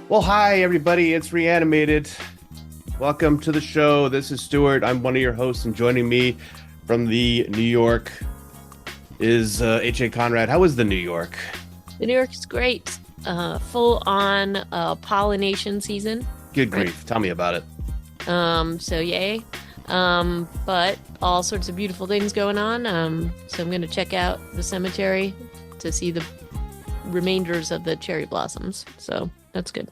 Well, hi everybody, it's Reanimated. Welcome to the show. This is Stuart. I'm one of your hosts, and joining me from the New York is H.A. Conrad. How is the New York? The New York is great. Full on pollination season, Good right? grief. Tell me about it. So yay. But all sorts of beautiful things going on. So I'm gonna check out the cemetery to see the remainders of the cherry blossoms. So that's good.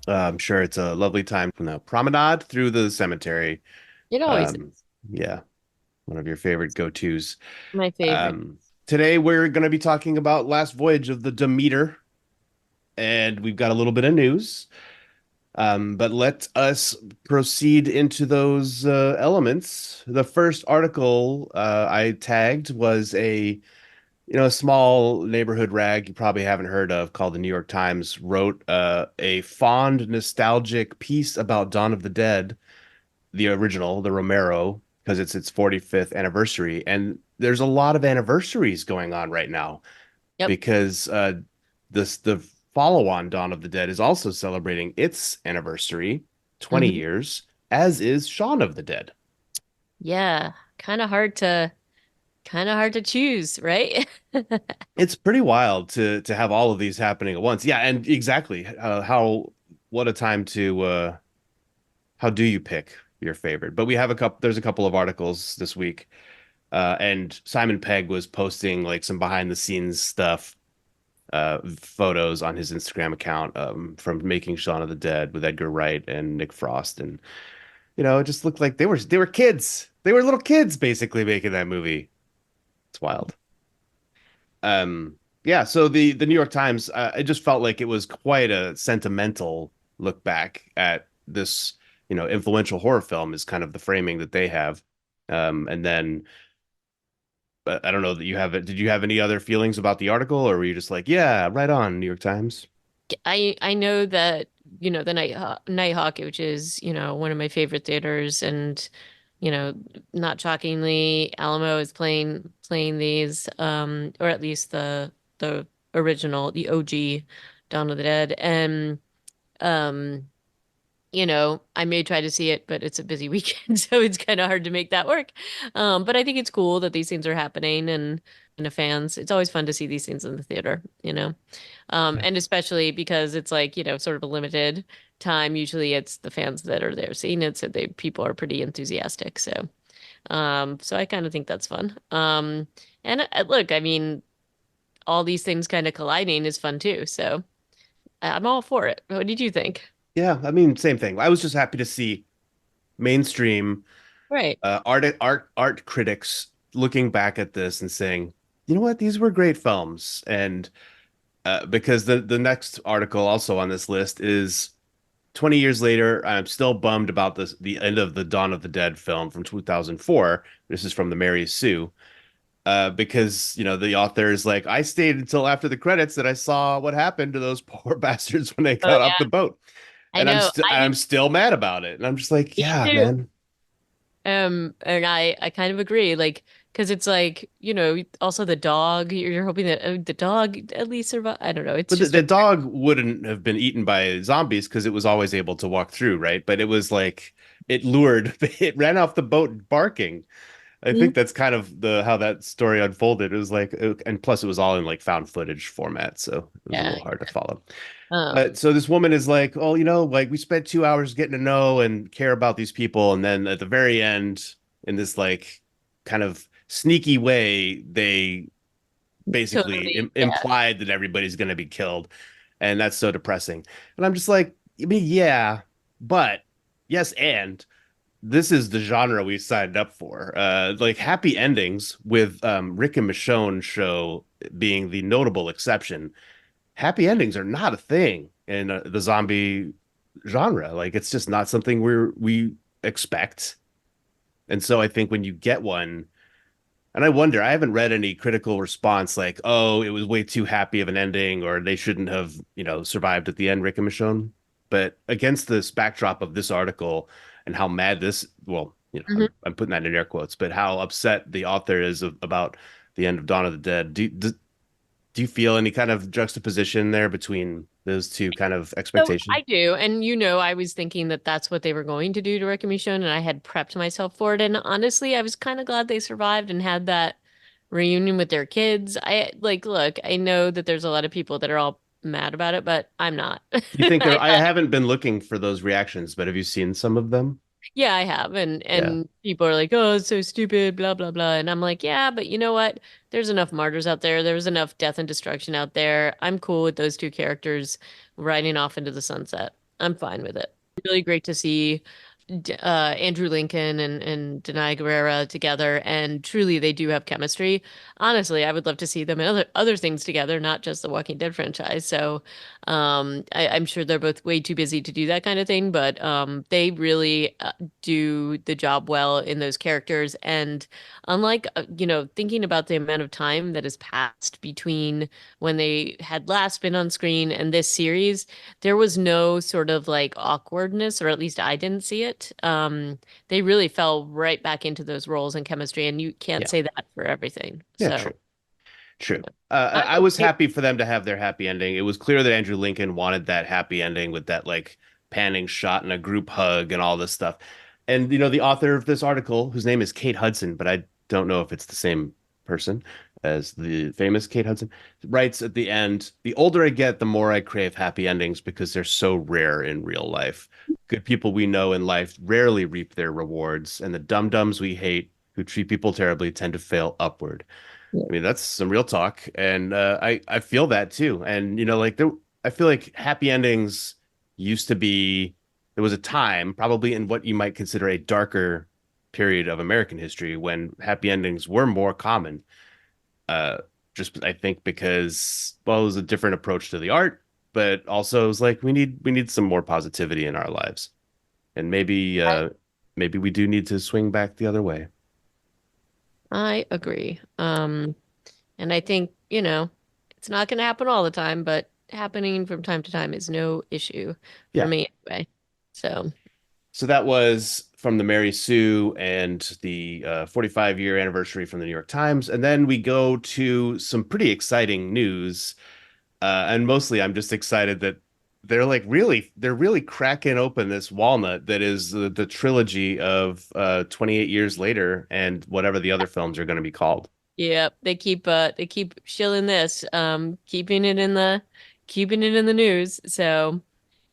I'm sure it's a lovely time from the promenade through the cemetery. It always Um, is yeah, one of your favorite go-tos. my favorite. Um, Today we're going to be talking about Last Voyage of the Demeter, and we've got a little bit of news. But let us proceed into those elements. The first article I tagged was a small neighborhood rag you probably haven't heard of called the New York Times wrote a fond, nostalgic piece about Dawn of the Dead, the original, the Romero, because it's its 45th anniversary. And there's a lot of anniversaries going on right now Yep. because the follow-on Dawn of the Dead is also celebrating its anniversary, 20 hmm years, as is Shaun of the Dead. Yeah. Kind of hard to choose, right? It's pretty wild to have all of these happening at once. Yeah, and exactly how what a time to how do you pick your favorite? But we have a couple. There's a couple of articles this week, and Simon Pegg was posting like some behind the scenes stuff, photos on his Instagram account from making Shaun of the Dead with Edgar Wright and Nick Frost, and it just looked like they were kids. They were little kids basically making that movie. It's wild. Yeah, so the New York Times, it just felt like it was quite a sentimental look back at this, influential horror film is kind of the framing that they have. And then I don't know that you have it. Did you have any other feelings about the article, or were you just like, yeah, right on, New York Times? I know that the Nighthawk, which is one of my favorite theaters, and you know not shockingly, Alamo is playing these, or at least the original, the OG Dawn of the Dead, and um I may try to see it, but it's a busy weekend, so it's kind of hard to make that work. But I think it's cool that these things are happening, and the fans. It's always fun to see these things in the theater. And especially because it's like, sort of a limited time. Usually it's the fans that are there seeing it, so people are pretty enthusiastic. So I kind of think that's fun. And look, I mean, all these things kind of colliding is fun too. So I'm all for it. What did you think? Yeah, I mean, same thing. I was just happy to see mainstream Right. art critics looking back at this and saying, you know what, these were great films. And because the next article also on this list is 20 years later, I'm still bummed about the end of the Dawn of the Dead film from 2004. This is from the Mary Sue. Because the author is like, I stayed until after the credits that I saw what happened to those poor bastards when they Oh got off yeah. the boat, I and I'm know. still I I'm did. still mad about it, and I'm just like, Me yeah, too. man. And I kind of agree, like, because it's like, also the dog. You're hoping that the dog at least survive. I don't know. It's But the, just a the dog wouldn't have been eaten by zombies because it was always able to walk through, right? But it was like it lured, it ran off the boat barking. I Mhm. think that's kind of the how that story unfolded. It was like, and plus it was all in like found footage format, so it was a Yeah. little hard to follow. Um. But so this woman is like, oh, like we spent 2 hours getting to know and care about these people, and then at the very end, in this like kind of sneaky way, they basically Totally. Yeah. implied that everybody's going to be killed, and that's so depressing. And I'm just like, I mean, yeah, but yes, and this is the genre we signed up for. Like happy endings with Rick and Michonne show being the notable exception. Happy endings are not a thing in the zombie genre. Like it's just not something we expect. And so I think when you get one, and I wonder, I haven't read any critical response like, oh, it was way too happy of an ending, or they shouldn't have, survived at the end, Rick and Michonne. But against this backdrop of this article and how mad this, well, Mhm. I'm putting that in air quotes, but how upset the author is about the end of Dawn of the Dead. Do you feel any kind of juxtaposition there between those two kind of So expectations? I do, and I was thinking that that's what they were going to do to Wreck-It Rachel, and I had prepped myself for it. And honestly, I was kind of glad they survived and had that reunion with their kids. I like, look, I know that there's a lot of people that are all mad about it, but I'm not. You think I there? I haven't been looking for those reactions, but have you seen some of them? Yeah, I have. And Yeah. people are like, "Oh, it's so stupid, blah blah blah." And I'm like, "Yeah, but you know what? There's enough martyrs out there. There's enough death and destruction out there. I'm cool with those two characters riding off into the sunset. I'm fine with it. Really great to see Andrew Lincoln and Denai Guerrera together, and truly they do have chemistry. Honestly, I would love to see them in other things together, not just the Walking Dead franchise. So, I'm sure they're both way too busy to do that kind of thing, but they really do the job well in those characters. And unlike thinking about the amount of time that has passed between when they had last been on screen and this series, there was no sort of like awkwardness, or at least I didn't see it. They really fell right back into those roles and chemistry, and you can't Yeah. say that for everything. Yeah. True. So, True. you know, I I'm was okay. happy for them to have their happy ending. It was clear that Andrew Lincoln wanted that happy ending with that like panning shot and a group hug and all this stuff. And the author of this article, whose name is Kate Hudson, but I don't know if it's the same person as the famous Kate Hudson, writes at the end, "The older I get, the more I crave happy endings because they're so rare in real life. Good people we know in life rarely reap their rewards, and the dum-dums we hate who treat people terribly tend to fail upward." I mean, that's some real talk, and I feel that too. And like I feel like happy endings used to be. There was a time, probably in what you might consider a darker period of American history, when happy endings were more common. Uh, just I think because well, it was a different approach to the art, but also it was like we need some more positivity in our lives, and maybe we do need to swing back the other way. I agree. And I think, it's not going to happen all the time, but happening from time to time is no issue for Yeah. me anyway. So, So that was from the Mary Sue and the 45-year anniversary from the New York Times. And then we go to some pretty exciting news. And mostly I'm just excited that they're really cracking open this walnut that is the trilogy of 28 years later and whatever the other films are going to be called. yeah, they keep shilling this, keeping it in the news. So,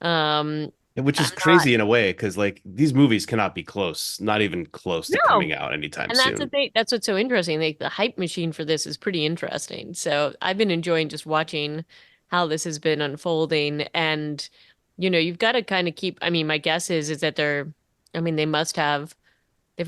um Which I'm is not crazy in a way, because like these movies cannot be close, not even close to no. coming out anytime And that's the soon. thing. That's what's so interesting. Like the hype machine for this is pretty interesting. So I've been enjoying just watching how this has been unfolding. And, you've got to kind of keep, I mean, my guess is that I mean, they've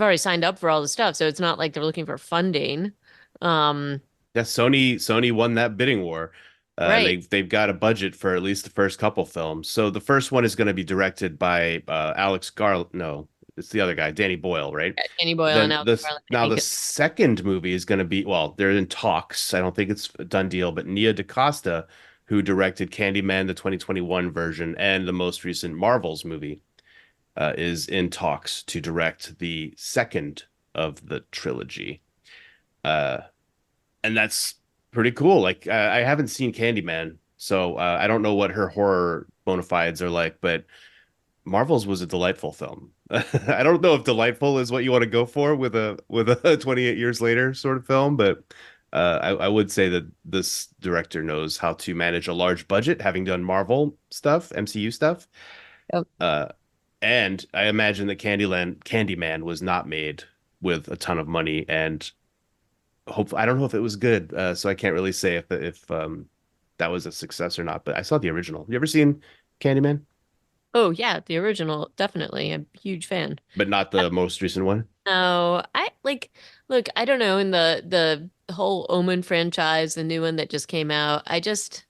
already signed up for all the stuff. So it's not like they're looking for funding. Um, Yeah, Sony won that bidding war. And right. they've got a budget for at least the first couple films. So the first one is going to be directed by Alex Gar. No, it's the other guy, Danny Boyle, right? Danny Boyle and Then Alex this Garland, I now think. the second movie is going to be, well, they're in talks. I don't think it's a done deal, but Nia DaCosta, who directed Candyman, the 2021 version, and the most recent Marvels movie, is in talks to direct the second of the trilogy. Uh, and that's pretty cool. Like I haven't seen Candyman, so I don't know what her horror bona fides are like, but Marvel's was a delightful film. I don't know if delightful is what you want to go for with a 28 years later sort of film, but I would say that this director knows how to manage a large budget, having done Marvel stuff, MCU stuff. Yep. Uh, and I imagine that Candyman was not made with a ton of money, and hope I don't know if it was good, so I can't really say if that was a success or not. But I saw the original. You ever seen Candyman? Oh, yeah, the original, definitely. I'm a huge fan. But not the most recent one. No, I like look, I don't know, in the whole Omen franchise, the new one that just came out, I just,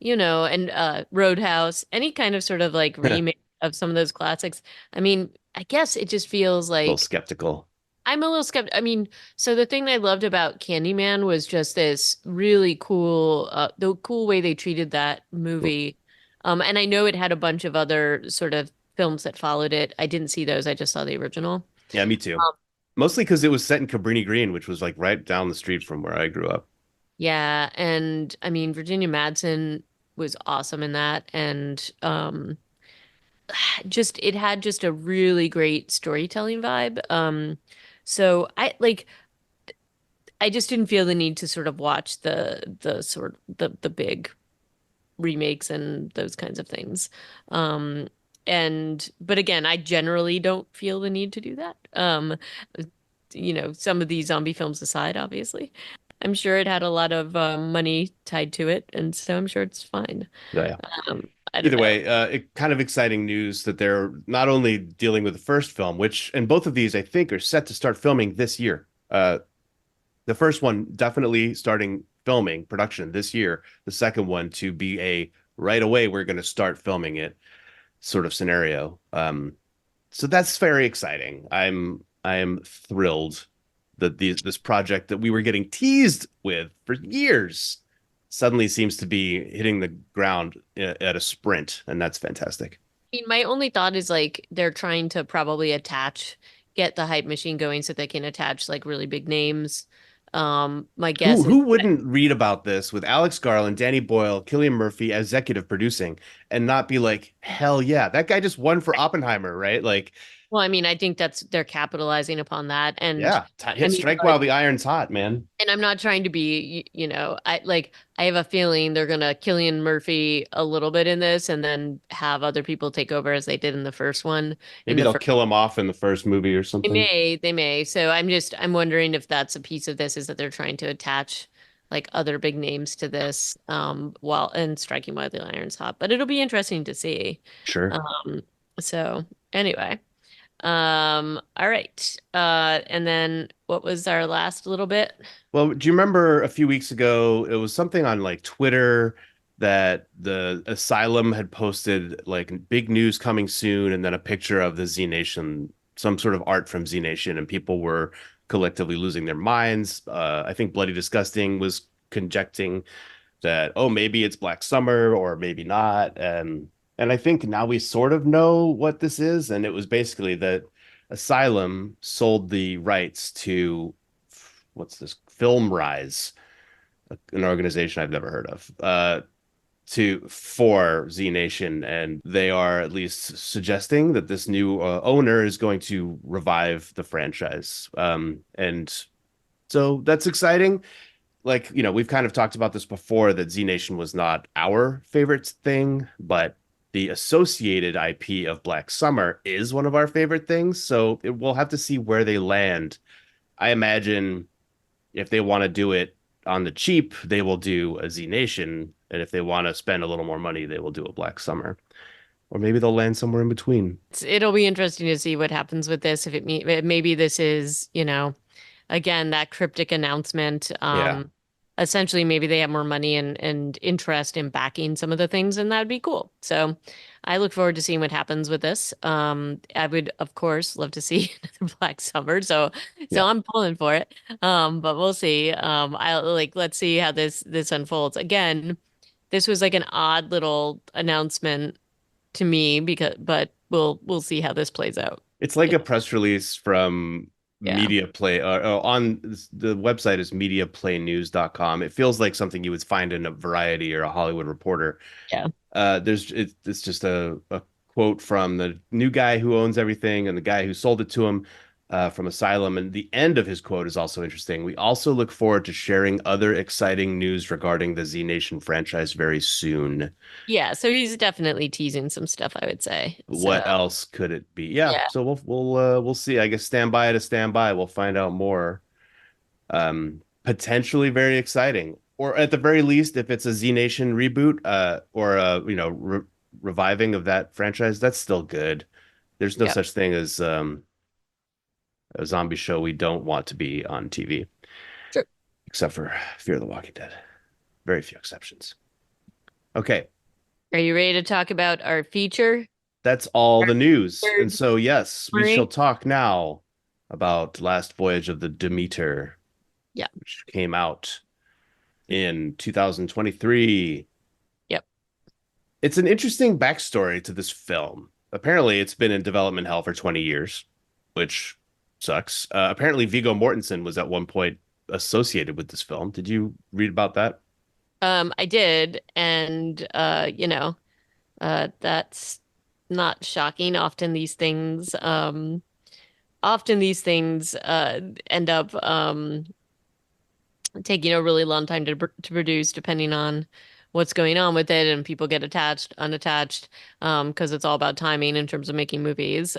and Roadhouse, any kind of sort of like A remake of some of those classics. I mean, I guess it just feels little like skeptical. I'm a little skeptical. I mean, so the thing I loved about Candyman was just this really cool, the cool way they treated that movie. And I know it had a bunch of other sort of films that followed it. I didn't see those. I just saw the original. Yeah, me too. Mostly because it was set in Cabrini Green, which was like right down the street from where I grew up. Yeah, and I mean Virginia Madsen was awesome in that, and just it had just a really great storytelling vibe. So I just didn't feel the need to sort of watch the big remakes and those kinds of things. Um, and but again, I generally don't feel the need to do that. Some of these zombie films aside, obviously. I'm sure it had a lot of money tied to it, and so I'm sure it's fine. Yeah, yeah. I don't Either know. way, kind of exciting news that they're not only dealing with the first film, which, and both of these I think are set to start filming this year. The first one definitely starting filming production this year. The second one to be a right away we're going to start filming it sort of scenario. So that's very exciting. I am thrilled that this project that we were getting teased with for years suddenly seems to be hitting the ground at a sprint, and that's fantastic. I mean, my only thought is like they're trying to probably get the hype machine going so they can attach like really big names. My guess is Who wouldn't read about this with Alex Garland, Danny Boyle, Cillian Murphy executive producing and not be like, hell yeah, that guy just won for Oppenheimer, right? Like, well, I mean, I think that's they're capitalizing upon that. And yeah, I hit mean, strike while the iron's hot, man. and I'm not trying to be, I have a feeling they're gonna Cillian Murphy a little bit in this and then have other people take over as they did in the first one. In Maybe the they'll first, kill him off in the first movie or something. they may. So I'm wondering if that's a piece of this is that they're trying to attach like other big names to this, while and striking while the iron's hot. But it'll be interesting to see. Sure. Um, so anyway. All right. And then what was our last little bit? Well, do you remember a few weeks ago, it was something on like Twitter that the Asylum had posted like big news coming soon, and then a picture of the Z Nation, some sort of art from Z Nation, and people were collectively losing their minds. I think Bloody Disgusting was conjecting that, oh, maybe it's Black Summer or maybe not. And I think now we sort of know what this is. And it was basically that Asylum sold the rights to what's this Film Rise, an organization I've never heard of, to for Z Nation, and they are at least suggesting that this new owner is going to revive the franchise. And so that's exciting. Like, we've kind of talked about this before that Z Nation was not our favorite thing, but the associated IP of Black Summer is one of our favorite things. So we'll have to see where they land. I imagine if they want to do it on the cheap, they will do a Z Nation. And if they want to spend a little more money, they will do a Black Summer. Or maybe they'll land somewhere in between. It'll be interesting to see what happens with this. If maybe this is, again, that cryptic announcement. Yeah. Essentially, maybe they have more money and interest in backing some of the things, and that'd be cool. So I look forward to seeing what happens with this. I would, of course, love to see another Black Summer. So Yeah. I'm pulling for it. But we'll see. Let's see how this unfolds. Again, this was like an odd little announcement to me but we'll see how this plays out. It's like a press release from Yeah. Media Play on the website is mediaplaynews.com. It feels like something you would find in a Variety or a Hollywood Reporter. Yeah. It's just a quote from the new guy who owns everything and the guy who sold it to him from Asylum. And the end of his quote is also interesting. We also look forward to sharing other exciting news regarding the Z Nation franchise very soon. Yeah, so he's definitely teasing some stuff, I would say. So, What else could it be? Yeah, yeah. so we'll see. I guess stand by to stand by. We'll find out more. Potentially very exciting, or at the very least, if it's a Z Nation reboot, or a reviving of that franchise, that's still good. There's no Yeah. such thing as a zombie show we don't want to be on TV, Sure. except for Fear the Walking Dead. Very few exceptions. Okay, Are you ready to talk about our feature? that's all Our the news. And third so, yes, we shall summary? talk now about Last Voyage of the Demeter, Yeah. which came out in 2023. Yep. It's an interesting backstory to this film. Apparently, it's been in development hell for 20 years, which sucks. Apparently, Viggo Mortensen was at one point associated with this film. Did you read about that? I did, and that's not shocking. Often these things end up taking a really long time to produce, depending on what's going on with it, and people get attached, unattached, because it's all about timing in terms of making movies.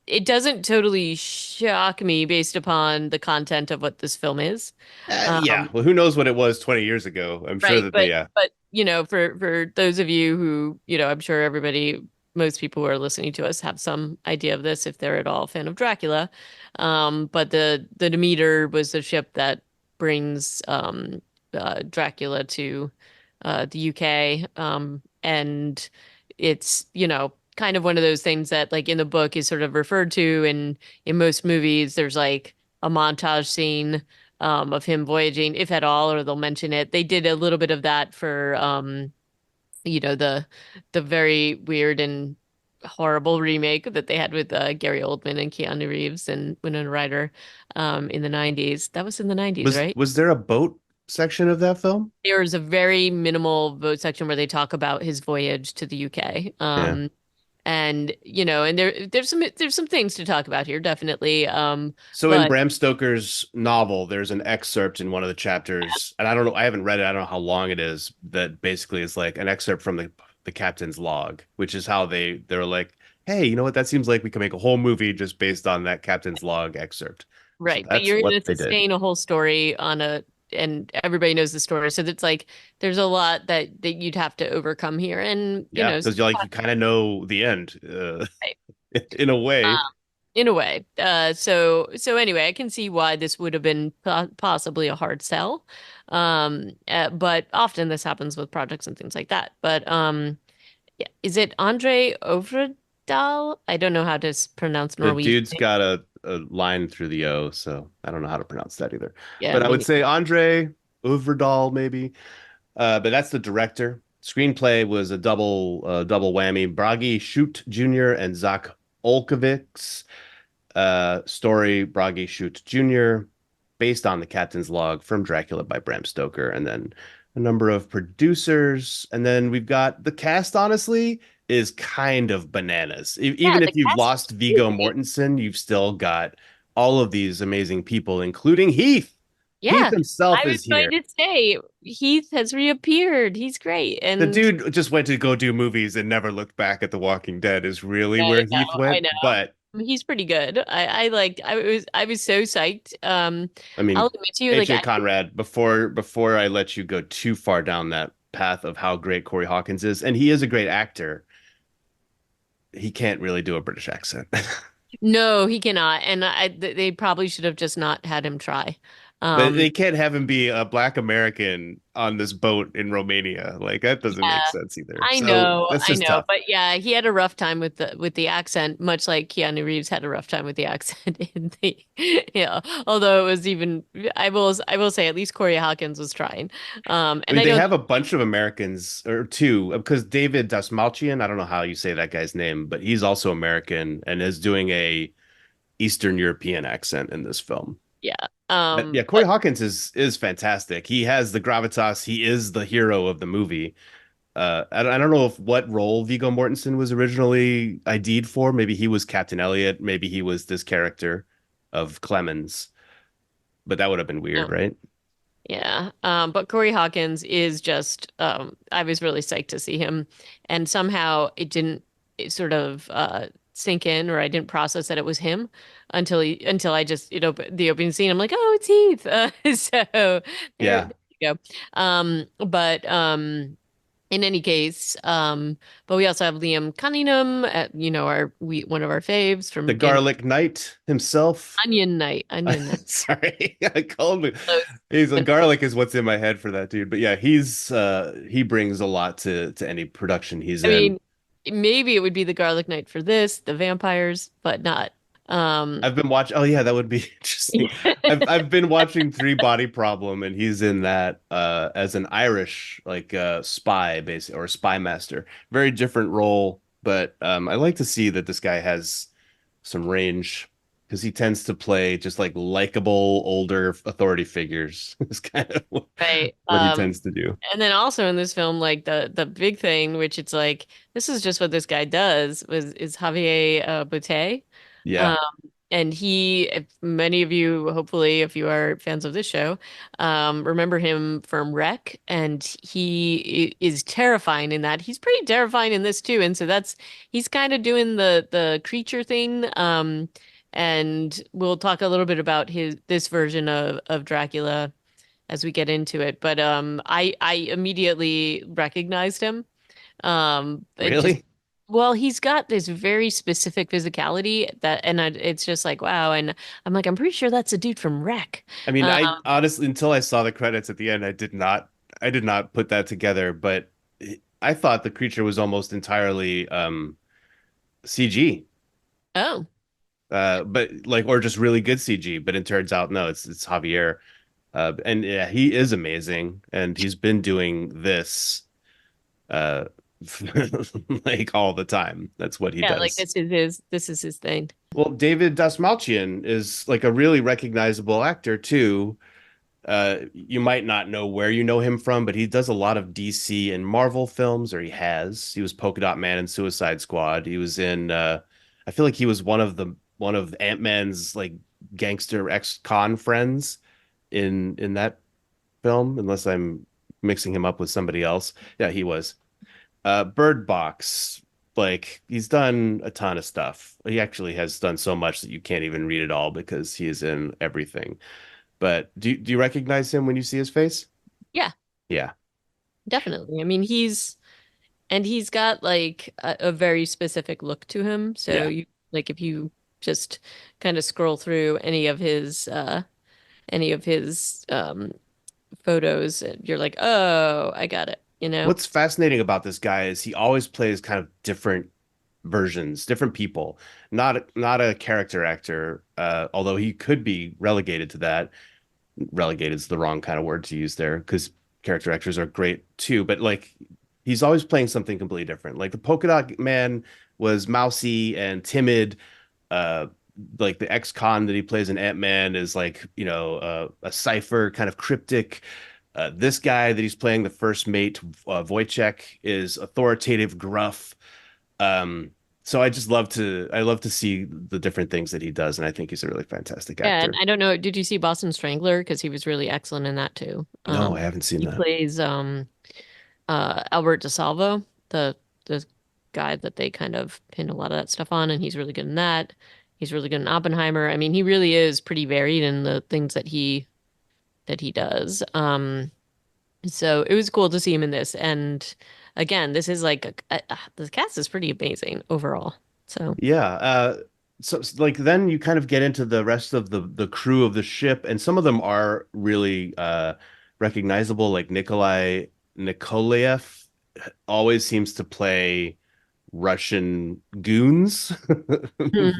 It doesn't totally shock me based upon the content of what this film is. Yeah. Um, Well, who knows what it was 20 years ago? I'm sure Right, that they, yeah. but for those of you who, I'm sure most people who are listening to us have some idea of this if they're at all a fan of Dracula. But the Demeter was the ship that brings Dracula to the UK. And it's, kind of one of those things that like in the book is sort of referred to, and in most movies there's like a montage scene of him voyaging, if at all, or they'll mention it. They did a little bit of that for you know, the the very weird and horrible remake that they had with Gary Oldman and Keanu Reeves and Winona Ryder in the 90s. That was in the 90s, right? Was there a boat section of that film? There was a very minimal vote section where they talk about his voyage to the UK. Yeah. And and there's some things to talk about here, definitely. So in But Bram Stoker's novel, there's an excerpt in one of the chapters, and I don't know, I haven't read it, I don't know how long it is, that basically is like an excerpt from the captain's log, which is how they're like, hey, you know what? That seems like we can make a whole movie just based on that captain's log excerpt. So right, but that's you're going what to they did. sustain a whole story and everybody knows the story. So it's like there's a lot that you'd have to overcome here. And, Yeah, because you kind of know the end, right, in a way. in a way. So anyway, I can see why this would have been possibly a hard sell. But often this happens with projects and things like that. But yeah, is it Andre Ovredal? I don't know how to pronounce The Norwegian dude's got a line through the O, so I don't know how to pronounce that either. Yeah, But I would meaning say Andre Ovredal, maybe. But that's the director. Screenplay was a double whammy. Bragi Shoot Jr. and Zach Olkovics. Story Bragi Shoot Jr. based on the Captain's Log from Dracula by Bram Stoker, and then a number of producers, and then we've got the cast. Honestly, is kind of bananas. yeah, Even if the you've cast lost is Viggo crazy. Mortensen, you've still got all of these amazing people, including Heath. Heath Yeah, himself I was is going here. to say Heath has reappeared. He's great, The and dude just went to go do movies and never looked back at The Walking Dead is really I where Heath know, I went. know. But He's pretty good. I was so psyched. I I'll mean, admit to you, like AJ I Conrad, before I let you go too far down that path of how great Corey Hawkins is, and he is a great actor, he can't really do a British accent. no, he cannot, and they probably should have just not had him try. But Um, they can't have him be a black American on this boat in Romania. Like that doesn't make yeah, sense either. I So know, that's I just know, tough. but yeah, he had a rough time with the accent, much like Keanu Reeves had a rough time with the accent in the, yeah. Although it was even, I will say, at least Corey Hawkins was trying. I And mean, I they know, have a bunch of Americans or two because David Dasmalchian, I don't know how you say that guy's name, but he's also American and is doing a Eastern European accent in this film. yeah, But yeah, Corey but Hawkins is fantastic. He has the gravitas. He is the hero of the movie. I don't know if what role Viggo Mortensen was originally ID'd for. Maybe he was Captain Eliot. Maybe he was this character of Clemens. But that would have been weird, no, right? yeah, but Corey Hawkins is just, I was really psyched to see him, and somehow it didn't sort of sink in, or I didn't process that it was him until I just, the opening scene. I'm like, oh, it's Heath. So there Yeah. you go. But in any case, but we also have Liam Cunningham, one of our faves The from Game Garlic Knight himself. Onion Knight, Onion Knight. Sorry, I called me. Close. He's a garlic is what's in my head for that dude. But yeah, he brings a lot to any production he's I in. mean, maybe it would be the Garlic Knight for this, the vampires, but not. Um, I've been watching. Oh yeah, that would be interesting. I've been watching Three Body Problem, and he's in that as an Irish like spy, basically, or spy master. Very different role, but I like to see that this guy has some range. because he tends to play just like likable older authority figures. It's kind of Right. what he tends to do. And then also in this film, like the big thing, which it's like this is just what this guy does, was is Javier Botet. Yeah, Um, and he, if many of you, hopefully, if you are fans of this show, remember him from Wreck, and is terrifying in that. He's pretty terrifying in this too, and so that's he's kind of doing the creature thing. And we'll talk a little bit about his this version of Dracula as we get into it. But I immediately recognized him. It just really. well, he's got this very specific physicality that, and it's just like wow. And I'm like, I'm pretty sure that's a dude from Wreck. I mean, Um, I honestly, until I saw the credits at the end, I did not put that together. But I thought the creature was almost entirely CG. oh But like, or just really good CG. But it turns out, no, it's Javier. And yeah, he is amazing, and he's been doing this uh like all the time. That's what he yeah, like does. this is his thing. Well, David Dasmalchian is like a really recognizable actor too. You might not know where you know him from, but he does a lot of DC and Marvel films, or he has. He was Polka Dot Man in Suicide Squad. He was in I feel like he was one of Ant-Man's like gangster ex-con friends in that film, unless I'm mixing him up with somebody else. Yeah, he was. Bird Box, like he's done a ton of stuff. He actually has done so much that you can't even read it all because he is in everything. But do you recognize him when you see his face? Yeah, Yeah. definitely. I mean, he's got like a very specific look to him. So Yeah. you like if you just kind of scroll through any of his photos, you're like, oh, I got it, you know? What's fascinating about this guy is he always plays kind of different versions, different people. Not a character actor, although he could be relegated to that. Relegated is the wrong kind of word to use there because character actors are great too, but like he's always playing something completely different. Like the Polka Dot Man was mousy and timid. Uh, like the ex-con that he plays in Ant-Man is like, a cipher, kind of cryptic. This guy that he's playing, the first mate, Wojciech, is authoritative, gruff. Um, so I love to see the different things that he does, and I think he's a really fantastic Yeah, and actor. I don't know, did you see Boston Strangler? Because he was really excellent in that too. No, I haven't seen He that. plays Albert DeSalvo, the guy that they kind of pinned a lot of that stuff on, and he's really good in that. He's really good in Oppenheimer. I mean, he really is pretty varied in the things that he does. So it was cool to see him in this. And again, this is like the cast is pretty amazing overall. So Yeah. Like then you kind of get into the rest of the crew of the ship, and some of them are really recognizable, like Nikolaev always seems to play Russian goons. hmm.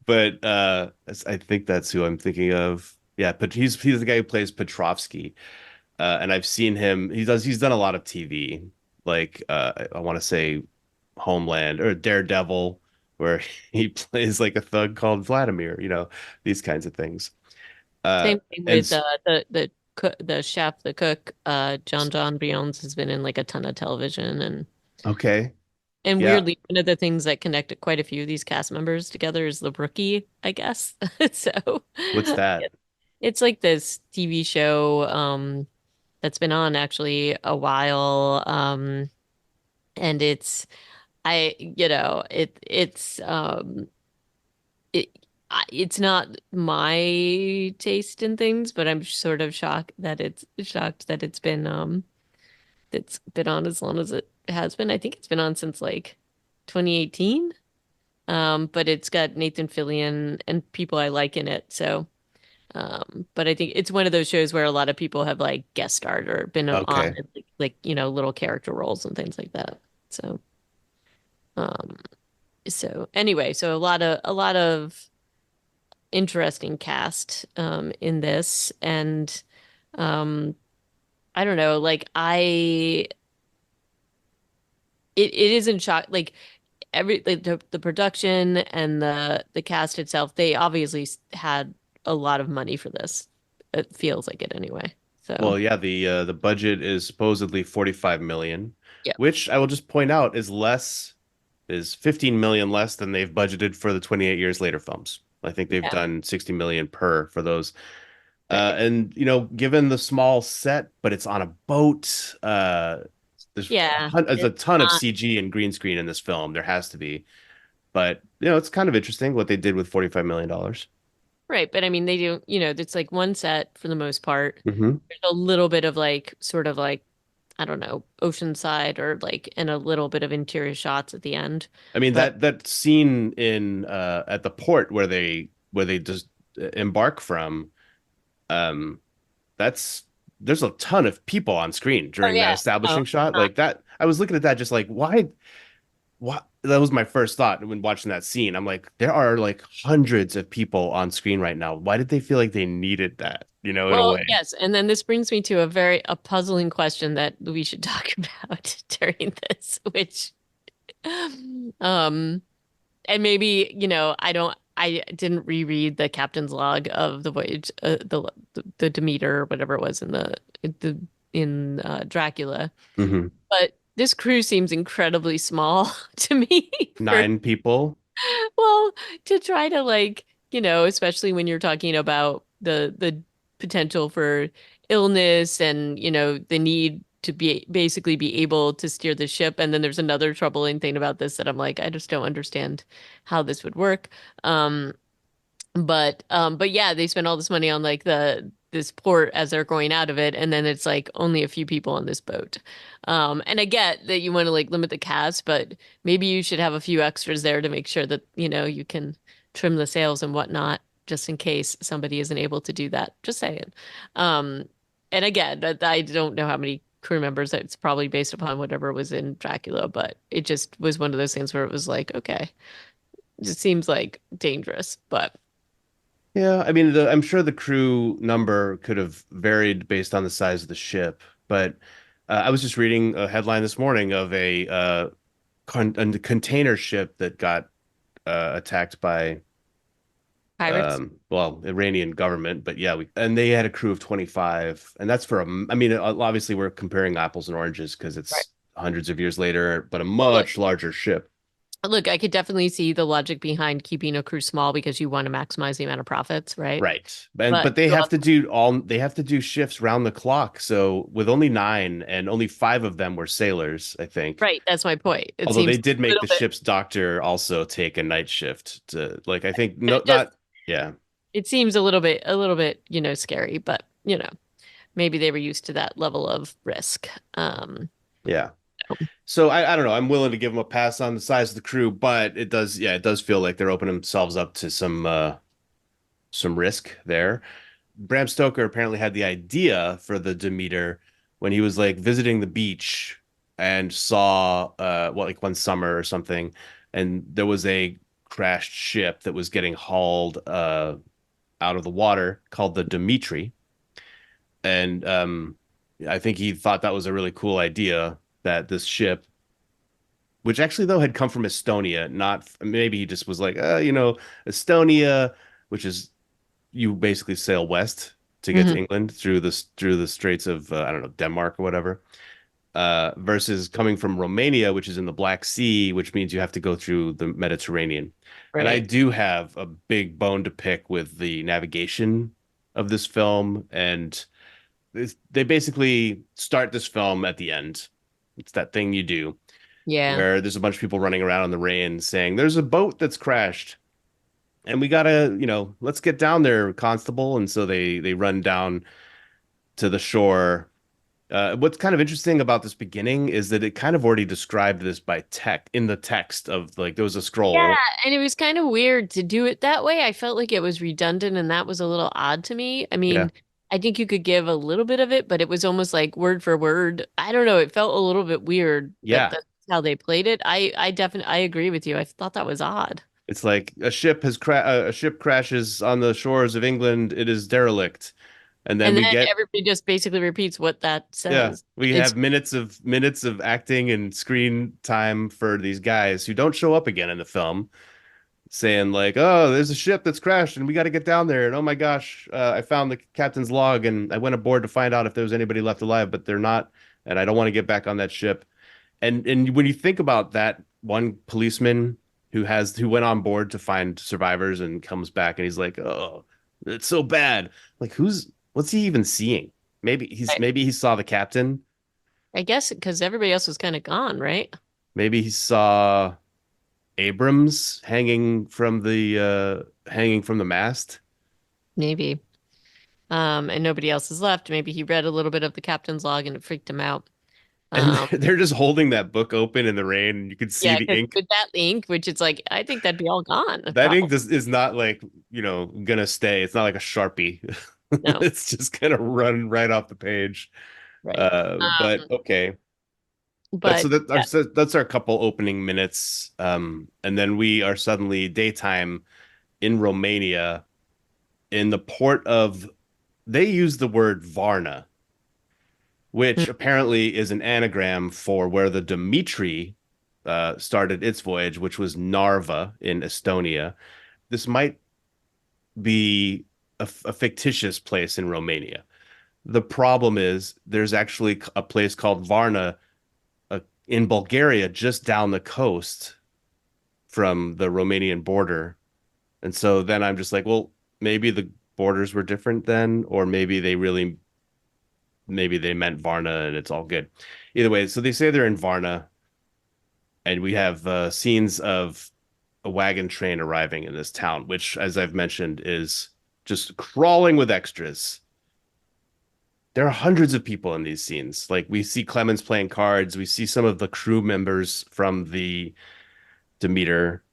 But I think that's who I'm thinking of. Yeah, but he's the guy who plays Petrovsky. And I've seen him. He's done a lot of TV, like I want to say Homeland or Daredevil, where he plays like a thug called Vladimir. These kinds of things. Uh, Same thing and with the chef, the cook, John Briones has been in like a ton of television okay, and yeah. weirdly one of the things that connected quite a few of these cast members together is the rookie, I guess. So What's that? it's like this TV show that's been on actually a while. And it's I you know it's not my taste in things, but I'm sort of shocked that it's been on as long as it has been. I think it's been on since like 2018. But it's got Nathan Fillion and people I like in it. So but I think it's one of those shows where a lot of people have like guest starred or been on Okay. little character roles and things like that. So um so anyway, so a lot of interesting cast in this and I don't know, like it isn't shock like the production and the cast itself, they obviously had a lot of money for this. It feels like it anyway. So, Well, yeah, the budget is supposedly 45 million, yeah. which I will just point out is 15 million less than they've budgeted for the 28 Years Later films. I think they've Yeah, done 60 million per for those. right. And given the small set, but it's on a boat, Yeah, there's a it's ton of not CG and green screen in this film. There has to be. But, it's kind of interesting what they did with $45 million. right, but I mean they do, it's like one set for the most part. Hmm. There's a little bit of like sort of like I don't know, oceanside or like and a little bit of interior shots at the end. I mean But that scene in at the port where they just embark from, um that's there's a ton of people on screen oh during that yeah. Oh, establishing shot. uh, Like that, I was looking at that just like why that was my first thought when watching that scene. I'm like, there are like hundreds of people on screen right now. Why did they feel like they needed that, in a well, way? yes, and then this brings me to a puzzling question that we should talk about during this, which um and maybe, I didn't reread the captain's log of the voyage, the Demeter or whatever it was in Dracula. Hmm. But this crew seems incredibly small to me for, 9 people. well, to try to like, especially when you're talking about the potential for illness and, the need to be basically be able to steer the ship. And then there's another troubling thing about this that I'm like, I just don't understand how this would work. Um, but yeah, they spend all this money on like this port as they're going out of it, and then it's like only a few people on this boat. And I get that you want to like limit the cast, but maybe you should have a few extras there to make sure that, you can trim the sails and whatnot, just in case somebody isn't able to do that. Just saying. Um, and again, that I don't know how many crew members. It's probably based upon whatever was in Dracula, but it just was one of those things where it was like, okay, it just seems like dangerous, but. Yeah, I mean, I'm sure the crew number could have varied based on the size of the ship, but I was just reading a headline this morning of a container ship that got attacked by, Pirates? well, Iranian government, but yeah, and they had a crew of 25, and that's I mean, obviously we're comparing apples and oranges because Right. it's hundreds of years later, but a Well, look, much larger ship. I could definitely see the logic behind keeping a crew small because you want to maximize the amount of profits, right? Right. And But but they have to do shifts round the clock. So with only 9 and only 5 of them were sailors, I think. right, that's my point. It Although they seems did a make little the bit, ship's doctor also take a night shift to, like, I think but no, not yeah. it seems a little bit, scary, but maybe they were used to that level of risk. Yeah. So I don't know. I'm willing to give them a pass on the size of the crew, but it does feel like they're opening themselves up to some risk there. Bram Stoker apparently had the idea for the Demeter when he was like visiting the beach and saw like one summer or something, and there was a crashed ship that was getting hauled out of the water called the Dimitri. And I think he thought that was a really cool idea that this ship, which actually though had come from Estonia, not maybe he just was like, Estonia, which is you basically sail west to get to Mhm. England through the Straits of I don't know, Denmark or whatever. Versus coming from Romania, which is in the Black Sea, which means you have to go through the Mediterranean. And I Right. do have a big bone to pick with the navigation of this film, and they basically start this film at the end. It's that thing you do Yeah. where there's a bunch of people running around in the rain saying, "There's a boat that's crashed." And we gotta, let's get down there, Constable. And so they run down to the shore. What's kind of interesting about this beginning is that it kind of already described this by tech in the text of like there was a Yeah, scroll. and it was kind of weird to do it that way. I felt like it was redundant, and that was a little odd to me. I Yeah, mean, I think you could give a little bit of it, but it was almost like word for word. I don't know. It felt a little bit weird that yeah. that's how they played it. I definitely I agree with you. I thought that was odd. It's like a ship crashes on the shores of England. It is derelict. And then And then we get everybody just basically repeats what that yeah, says. we It's have minutes of acting and screen time for these guys who don't show up again in the film, saying like, "Oh, there's a ship that's crashed and we got to get down there." And oh my gosh, I found the captain's log and I went aboard to find out if there was anybody left alive, but they're not, and I don't want to get back on that ship. And when you think about that one policeman who went on board to find survivors and comes back and he's like, "Oh, it's so bad." Like what's he even seeing? Maybe he saw the captain. I guess because everybody else was kind of gone, right? Maybe he saw Abrams hanging from the mast. Maybe. And nobody else is left. Maybe he read a little bit of the captain's log and it freaked him out. And Um, they're just holding that book open in the rain and you could see yeah, the because ink. with that ink, which it's like, I think that'd be all gone, That ink probably. is not like, gonna stay. It's not like a Sharpie. No, It's just gonna run right off the page. right. But okay. But yeah. So that's our couple opening minutes. And then we are suddenly daytime in Romania in the port of they use the word Varna, which Mm. apparently is an anagram for where the Dimitri started its voyage, which was Narva in Estonia. This might be a fictitious place in Romania. The problem is there's actually a place called Varna in Bulgaria, just down the coast from the Romanian border. And so then I'm just like, well, maybe the borders were different then, or maybe they meant Varna and it's all good. Either way, so they say they're in Varna, and we have scenes of a wagon train arriving in this town, which, as I've mentioned, is just crawling with extras. There are hundreds of people in these scenes. Like we see Clemens playing cards, we see some of the crew members from the Demeter,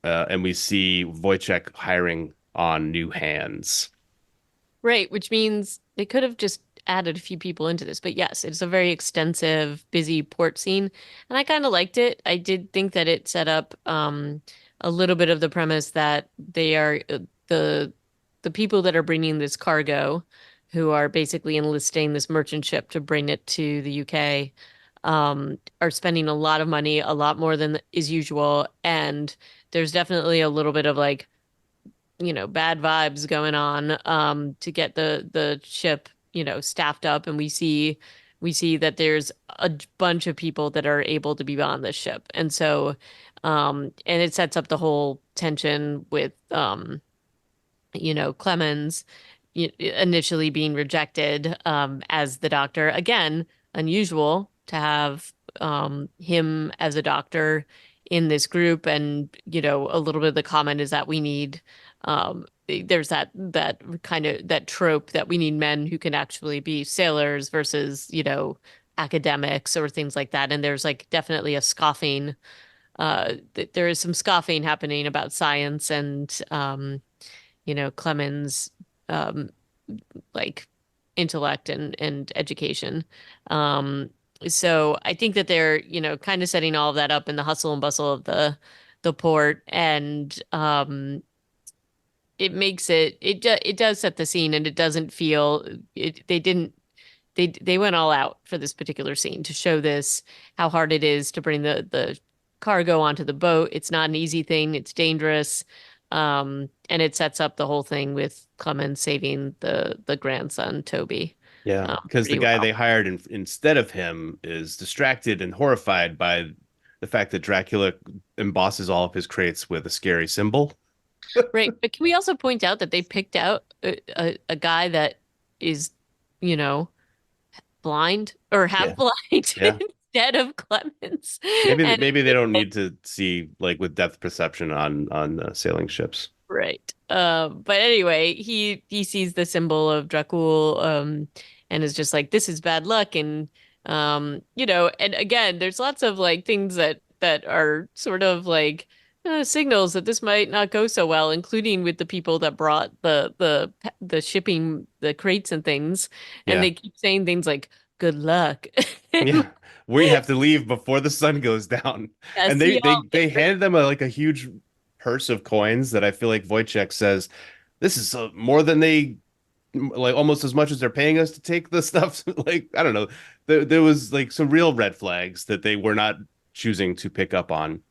and we see Wojciech hiring on new hands. Right, which means they could have just added a few people into this. But yes, it's a very extensive, busy port scene, and I kind of liked it. I did think that it set up a little bit of the premise that they are the people that are bringing this cargo, who are basically enlisting this merchant ship to bring it to the UK, are spending a lot of money, a lot more than is usual, and there's definitely a little bit of like bad vibes going on to get the ship, staffed up, and we see that there's a bunch of people that are able to be on this ship. And so and it sets up the whole tension with Clemens initially being rejected as the doctor. Again, unusual to have him as a doctor in this group. And, a little bit of the comment is that we need there's that kind of that trope that we need men who can actually be sailors versus, academics or things like that. And there's like definitely a scoffing there is some scoffing happening about science and Clemens um, like intellect and education. Um, so I think that they're, kind of setting all of that up in the hustle and bustle of the port, and it makes it does set the scene, and it doesn't feel it they didn't they went all out for this particular scene to show this how hard it is to bring the cargo onto the boat. It's not an easy thing. It's dangerous. And it sets up the whole thing with Clemens saving the grandson, Toby, Yeah, because the pretty guy well. they hired instead of him is distracted and horrified by the fact that Dracula embosses all of his crates with a scary symbol. Right. But can we also point out that they picked out a guy that is, you know, blind or half Yeah, blind yeah. instead of Clemens? Maybe And maybe they don't need to see like with depth perception on sailing ships. right. But anyway, he sees the symbol of Dracul, and is just like, this is bad luck. And and again, there's lots of like things that are sort of like signals that this might not go so well, including with the people that brought the shipping, the crates and things, and Yeah, they keep saying things like "good luck." yeah. We have to leave before the sun goes down, Yeah, and see they y'all they they later. handed them like a huge purse of coins that I feel like Wojciech says this is more than they like almost as much as they're paying us to take the stuff. Like, I don't know. There was like some real red flags that they were not choosing to pick up on.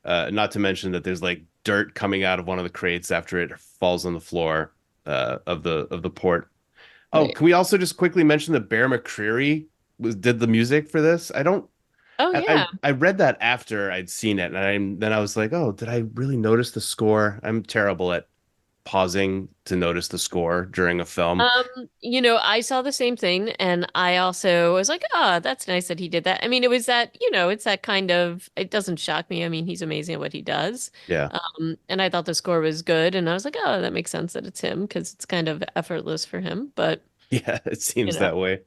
Not to mention that there's like dirt coming out of one of the crates after it falls on the floor of the port. Oh, Right. can we also just quickly mention that Bear McCreary did the music for this? I don't Oh yeah. I read that after I'd seen it, and then I was like, oh, did I really notice the score? I'm terrible at pausing to notice the score during a film. I saw the same thing and I also was like, oh, that's nice that he did that. I mean, it was that, it's that kind of, it doesn't shock me. I mean, he's amazing at what he does. Yeah. And I thought the score was good and I was like, oh, that makes sense that it's him because it's kind of effortless for him. But, Yeah, it you seems know, that way.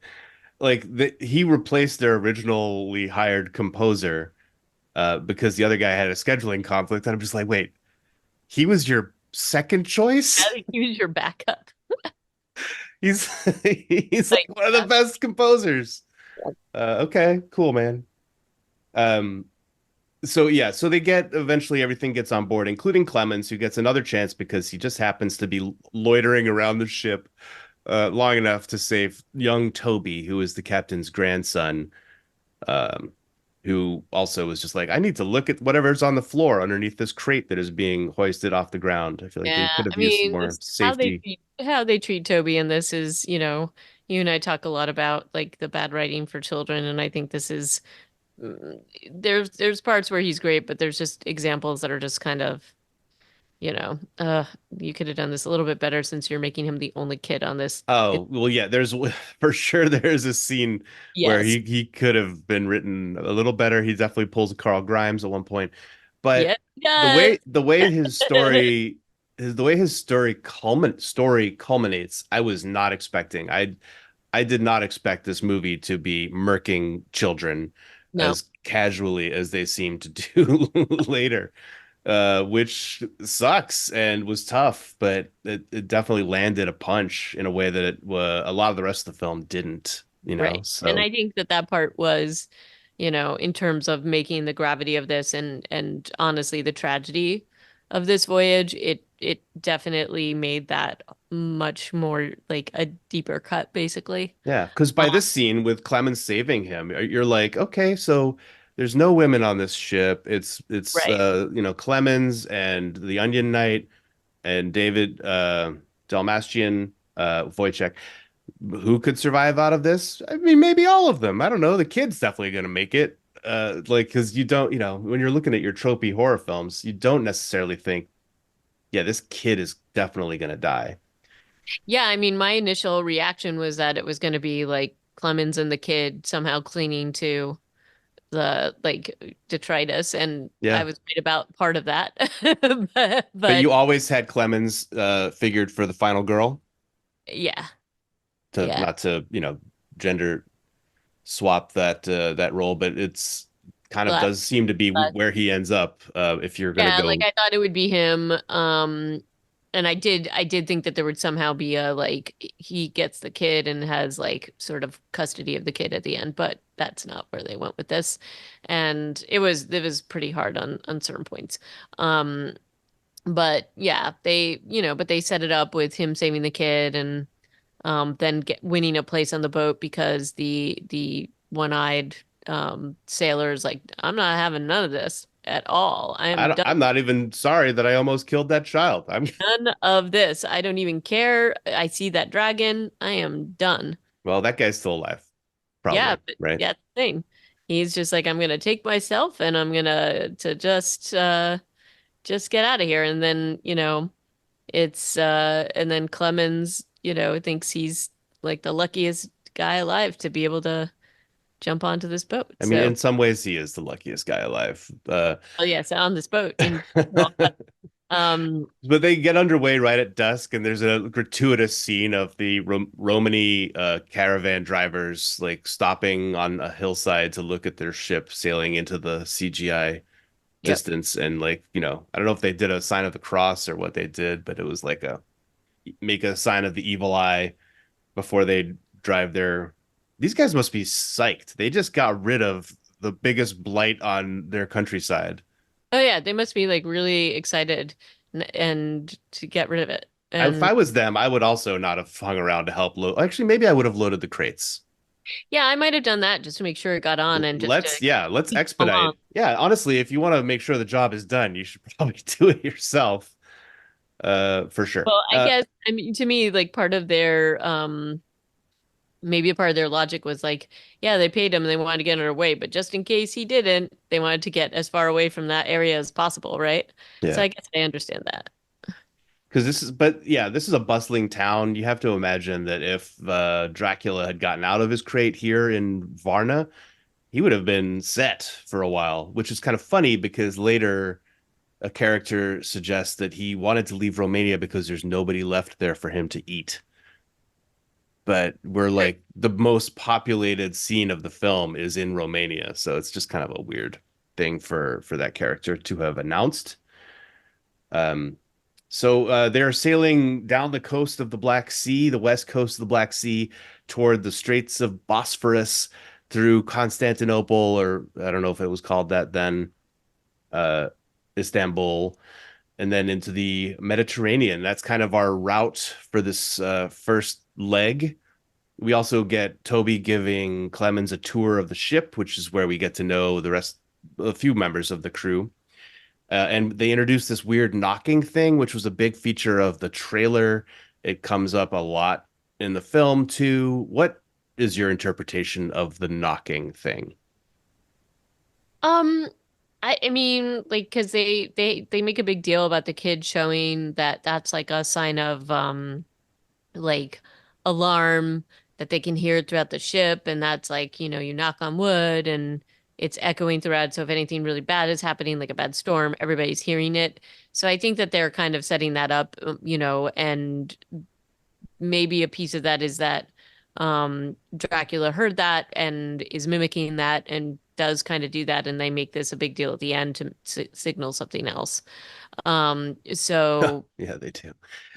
Like he replaced their originally hired composer because the other guy had a scheduling conflict, and I'm just like, wait, he was your second choice? I think he was your backup. He's he's like Like, one of the best composers. Okay, cool, man. Um, so yeah, so they get eventually everything gets on board, including Clemens, who gets another chance because he just happens to be loitering around the ship long enough to save young Toby, who is the captain's grandson, um, who also was just like, I need to look at whatever's on the floor underneath this crate that is being hoisted off the ground. I feel like they yeah, could have I used some mean, more this safety. how they treat Toby in this is, you and I talk a lot about like the bad writing for children, and I think this is there's parts where he's great, but there's just examples that are just kind of, you know, uh, you could have done this a little bit better since you're making him the only kid on this. Oh, well, yeah, there's for sure there's a scene where Yes. he could have been written a little better. He definitely pulls a Carl Grimes at one point. Yeah, But he does. the way the way his story culminates, I was not expecting. I did not expect this movie to be murking children No, as casually as they seem to do later, which sucks and was tough, but it definitely landed a punch in a way that a lot of the rest of the film didn't, you know? right. And So I think that that part was, in terms of making the gravity of this and honestly the tragedy of this voyage, it definitely made that much more like a deeper cut, basically. yeah, because by this scene with Clemens saving him, you're like, okay, so there's no women on this ship. It's Right. Clemens and the Onion Knight and David Dalmastian Wojciech. Who could survive out of this? I mean, maybe all of them. I don't know. The kid's definitely gonna make it. Like, because you don't, when you're looking at your tropey horror films, you don't necessarily think, yeah, this kid is definitely gonna die. Yeah, I mean, my initial reaction was that it was going to be like Clemens and the kid somehow clinging to the like detritus, and I Yeah. was right about part of that. But, But but you always had Clemens figured for the final girl yeah, to yeah. not to, gender swap that role, but it's kind of But, does seem to be but where he ends up if you're gonna yeah, like go. I thought it would be him. And I did think that there would somehow be a like he gets the kid and has like sort of custody of the kid at the end, but that's not where they went with this. And it was pretty hard on certain points. Um, but yeah, but they set it up with him saving the kid and then winning a place on the boat because the one-eyed sailor is like, I'm not having none of this at all. I am I'm not even sorry that I almost killed that child. I'm done of this. I don't even care. I see that dragon. I am done. well, that guy's still alive, Yeah, probably, but right? yeah, the thing. He's just like, I'm gonna take myself and I'm gonna to just get out of here. And then, it's and then Clemens, thinks he's like the luckiest guy alive to be able to jump onto this boat. I mean, So, in some ways, he is the luckiest guy alive. oh yes, on this boat in general. Um, But they get underway right at dusk, and there's a gratuitous scene of the Romany caravan drivers like stopping on a hillside to look at their ship sailing into the CGI yep. distance. And like, I don't know if they did a sign of the cross or what they did, but it was like a make a sign of the evil eye before they drive their. These guys must be psyched. They just got rid of the biggest blight on their countryside. Oh yeah, they must be like really excited and to get rid of it. If And I was them, I would also not have hung around to help load. Actually, maybe I would have loaded the crates. yeah, I might have done that just to make sure it got on and just to Let's keep along. expedite. Yeah, honestly, if you want to make sure the job is done, you should probably do it yourself. For sure. Well, I guess, I mean, to me, like part of their maybe a part of their logic was like, yeah, they paid him and they wanted to get it away, but just in case he didn't, they wanted to get as far away from that area as possible, right? So Yeah. I guess I understand that. Because but yeah, this is a bustling town. You have to imagine that if Dracula had gotten out of his crate here in Varna, he would have been set for a while, which is kind of funny because later a character suggests that he wanted to leave Romania because there's nobody left there for him to eat. But we're Right. like the most populated scene of the film is in Romania, so it's just kind of a weird thing for that character to have announced. Um, so they're sailing down the coast of the Black Sea, the west coast of the Black Sea, toward the Straits of Bosphorus through Constantinople, or I don't know if it was called that then, uh, Istanbul, and then into the Mediterranean. That's kind of our route for this first leg. We also get Toby giving Clemens a tour of the ship, which is where we get to know a few members of the crew. And they introduced this weird knocking thing, which was a big feature of the trailer. It comes up a lot in the film too. What is your interpretation of the knocking thing? Um, I mean, like, because they make a big deal about the kid showing that that's like a sign of like alarm that they can hear throughout the ship, and that's like, you knock on wood and it's echoing throughout. So if anything really bad is happening, like a bad storm, everybody's hearing it. So I think that they're kind of setting that up, and maybe a piece of that is that Dracula heard that and is mimicking that and does kind of do that, and they make this a big deal at the end to signal something else. So Yeah, they do.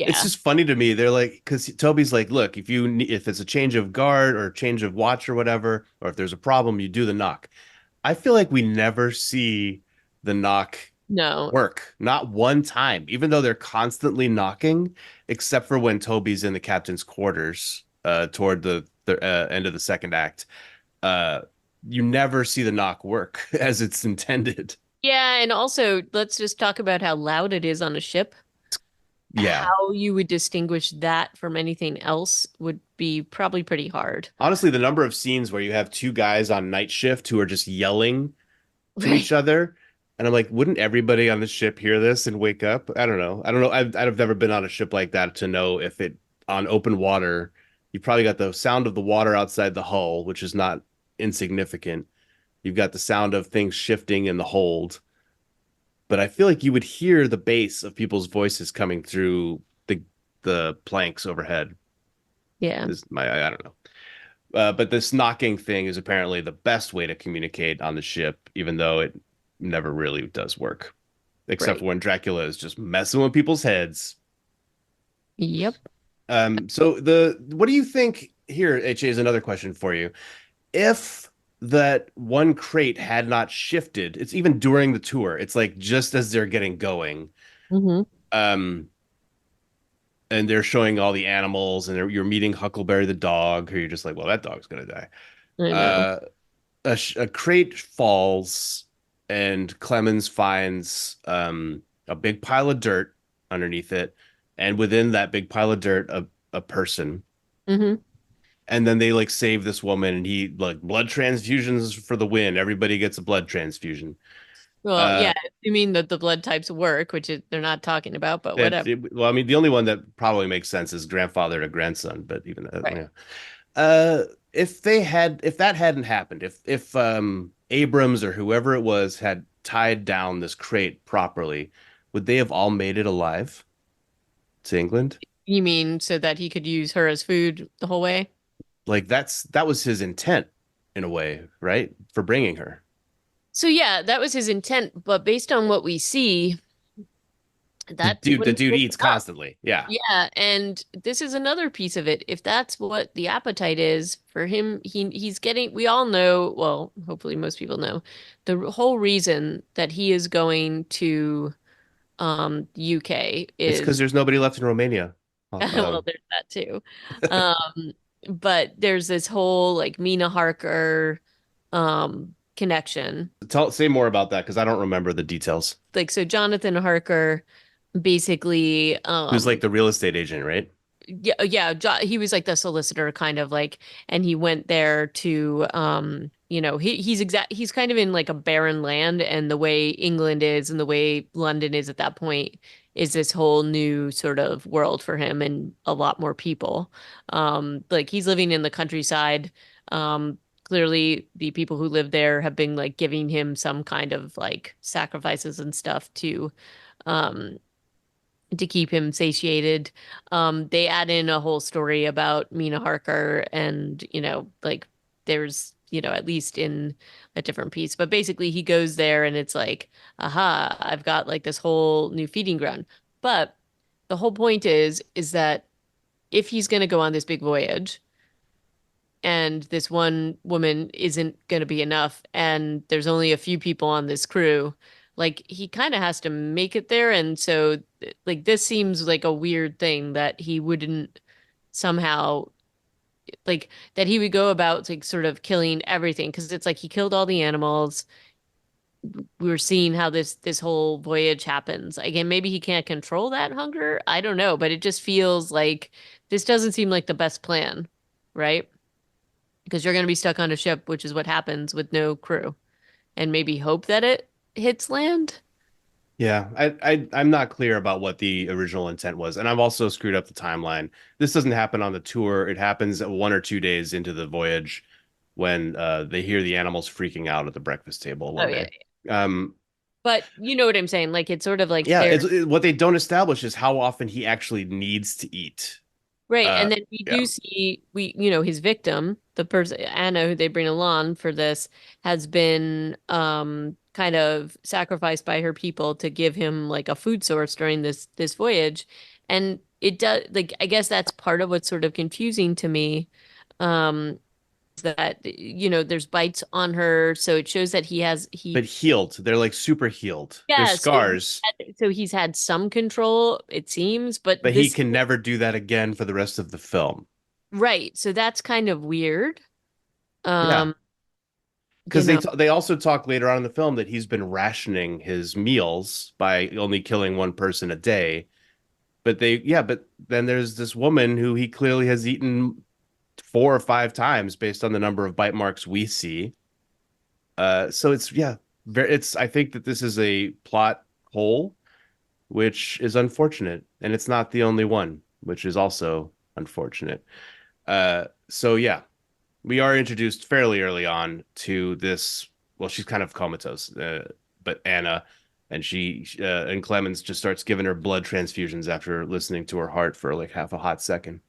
It's yeah, just funny to me. They're like, because Toby's like, look, if it's a change of guard or change of watch or whatever, or if there's a problem, you do the knock. I feel like we never see the knock no. work, not one time, even though they're constantly knocking, except for when Toby's in the captain's quarters, toward the end of the second act. Uh, you never see the knock work as it's intended. Yeah, and also let's just talk about how loud it is on a ship. Yeah. How you would distinguish that from anything else would be probably pretty hard. Honestly, the number of scenes where you have two guys on night shift who are just yelling to each Right. other. And I'm like, wouldn't everybody on the ship hear this and wake up? I don't know. I don't know. I've never been on a ship like that to know if it on open water, you probably got the sound of the water outside the hull, which is not insignificant. You've got the sound of things shifting in the hold. But I feel like you would hear the bass of people's voices coming through the planks overhead. Yeah, Is my I don't know. But this knocking thing is apparently the best way to communicate on the ship, even though it never really does work, except right. when Dracula is just messing with people's heads. Yep. So what do you think here, HA, is another question for you. If that one crate had not shifted, it's even during the tour, it's like just as they're getting going, Hmm. um, and they're showing all the animals, and you're meeting Huckleberry the dog, who you're just like, well, that dog's gonna die. I know. Uh, a crate falls and Clemens finds a big pile of dirt underneath it, and within that big pile of dirt, a person. Hmm. And then they like save this woman, and he like blood transfusions for the win. Everybody gets a blood transfusion. Well, Uh, yeah, you mean that the blood types work, which they're not talking about, but that whatever. well, I mean, the only one that probably makes sense is grandfather to grandson, but even Right. yeah. If that hadn't happened, if Abrams or whoever it was had tied down this crate properly, would they have all made it alive to England? You mean so that he could use her as food the whole way? Like that was his intent in a way, right? For bringing her. So yeah, that was his intent, but based on what we see, that The wouldn't dude be eats enough. constantly. Yeah. Yeah, and this is another piece of it. If that's what the appetite is for him, he's getting, we all know, well, hopefully most people know, the whole reason that he is going to UK It's because is there's nobody left in Romania. Well, there's that too. Um, but there's this whole like Mina Harker connection. Say more about that because I don't remember the details. Like so Jonathan Harker basically Who's like the real estate agent, right? yeah, he was like the solicitor kind of like, and he went there to, he's kind of in like a barren land, and the way England is and the way London is at that point is this whole new sort of world for him and a lot more people. Like he's living in the countryside. Clearly the people who live there have been like giving him some kind of like sacrifices and stuff um to keep him satiated. They add in a whole story about Mina Harker and, like there's, at least in a different piece, but basically he goes there and it's like, aha, I've got like this whole new feeding ground. But the whole point is that if he's going to go on this big voyage, and this one woman isn't going to be enough and there's only a few people on this crew, like he kind of has to make it there, and so like this seems like a weird thing that he wouldn't somehow, like that he would go about like sort of killing everything, because it's like he killed all the animals. We were seeing how this whole voyage happens. Again, maybe he can't control that hunger, I don't know, but it just feels like this doesn't seem like the best plan, right? Because you're going to be stuck on a ship, which is what happens with no crew, and maybe hope that it hits land. Yeah, I'm not clear about what the original intent was, and I've also screwed up the timeline. This doesn't happen on the tour. It happens 1 or 2 days into the voyage when they hear the animals freaking out at the breakfast table Oh one yeah. day. Um, But you know what I'm saying? Like it's sort of like yeah, there, what they don't establish is how often he actually needs to eat. right? Uh, And then we yeah, do see his victim, the person Anna who they bring along for this, has been kind of sacrificed by her people to give him like a food source during this voyage. And it does, like I guess that's part of what's sort of confusing to me. Um that there's bites on her, so it shows that he but healed. They're like super healed. There's yeah, scars, so he's had some control, it seems, but but he this can never do that again for the rest of the film. right, so that's kind of weird. Yeah. Um, you Because know, they also talk later on in the film that he's been rationing his meals by only killing one person a day. But then there's this woman who he clearly has eaten 4 or 5 times based on the number of bite marks we see. So it's yeah, it's I think that this is a plot hole, which is unfortunate, and it's not the only one, which is also unfortunate. So yeah, we are introduced fairly early on to this. Well, she's kind of comatose, but Anna, and Clemens just starts giving her blood transfusions after listening to her heart for like half a hot second.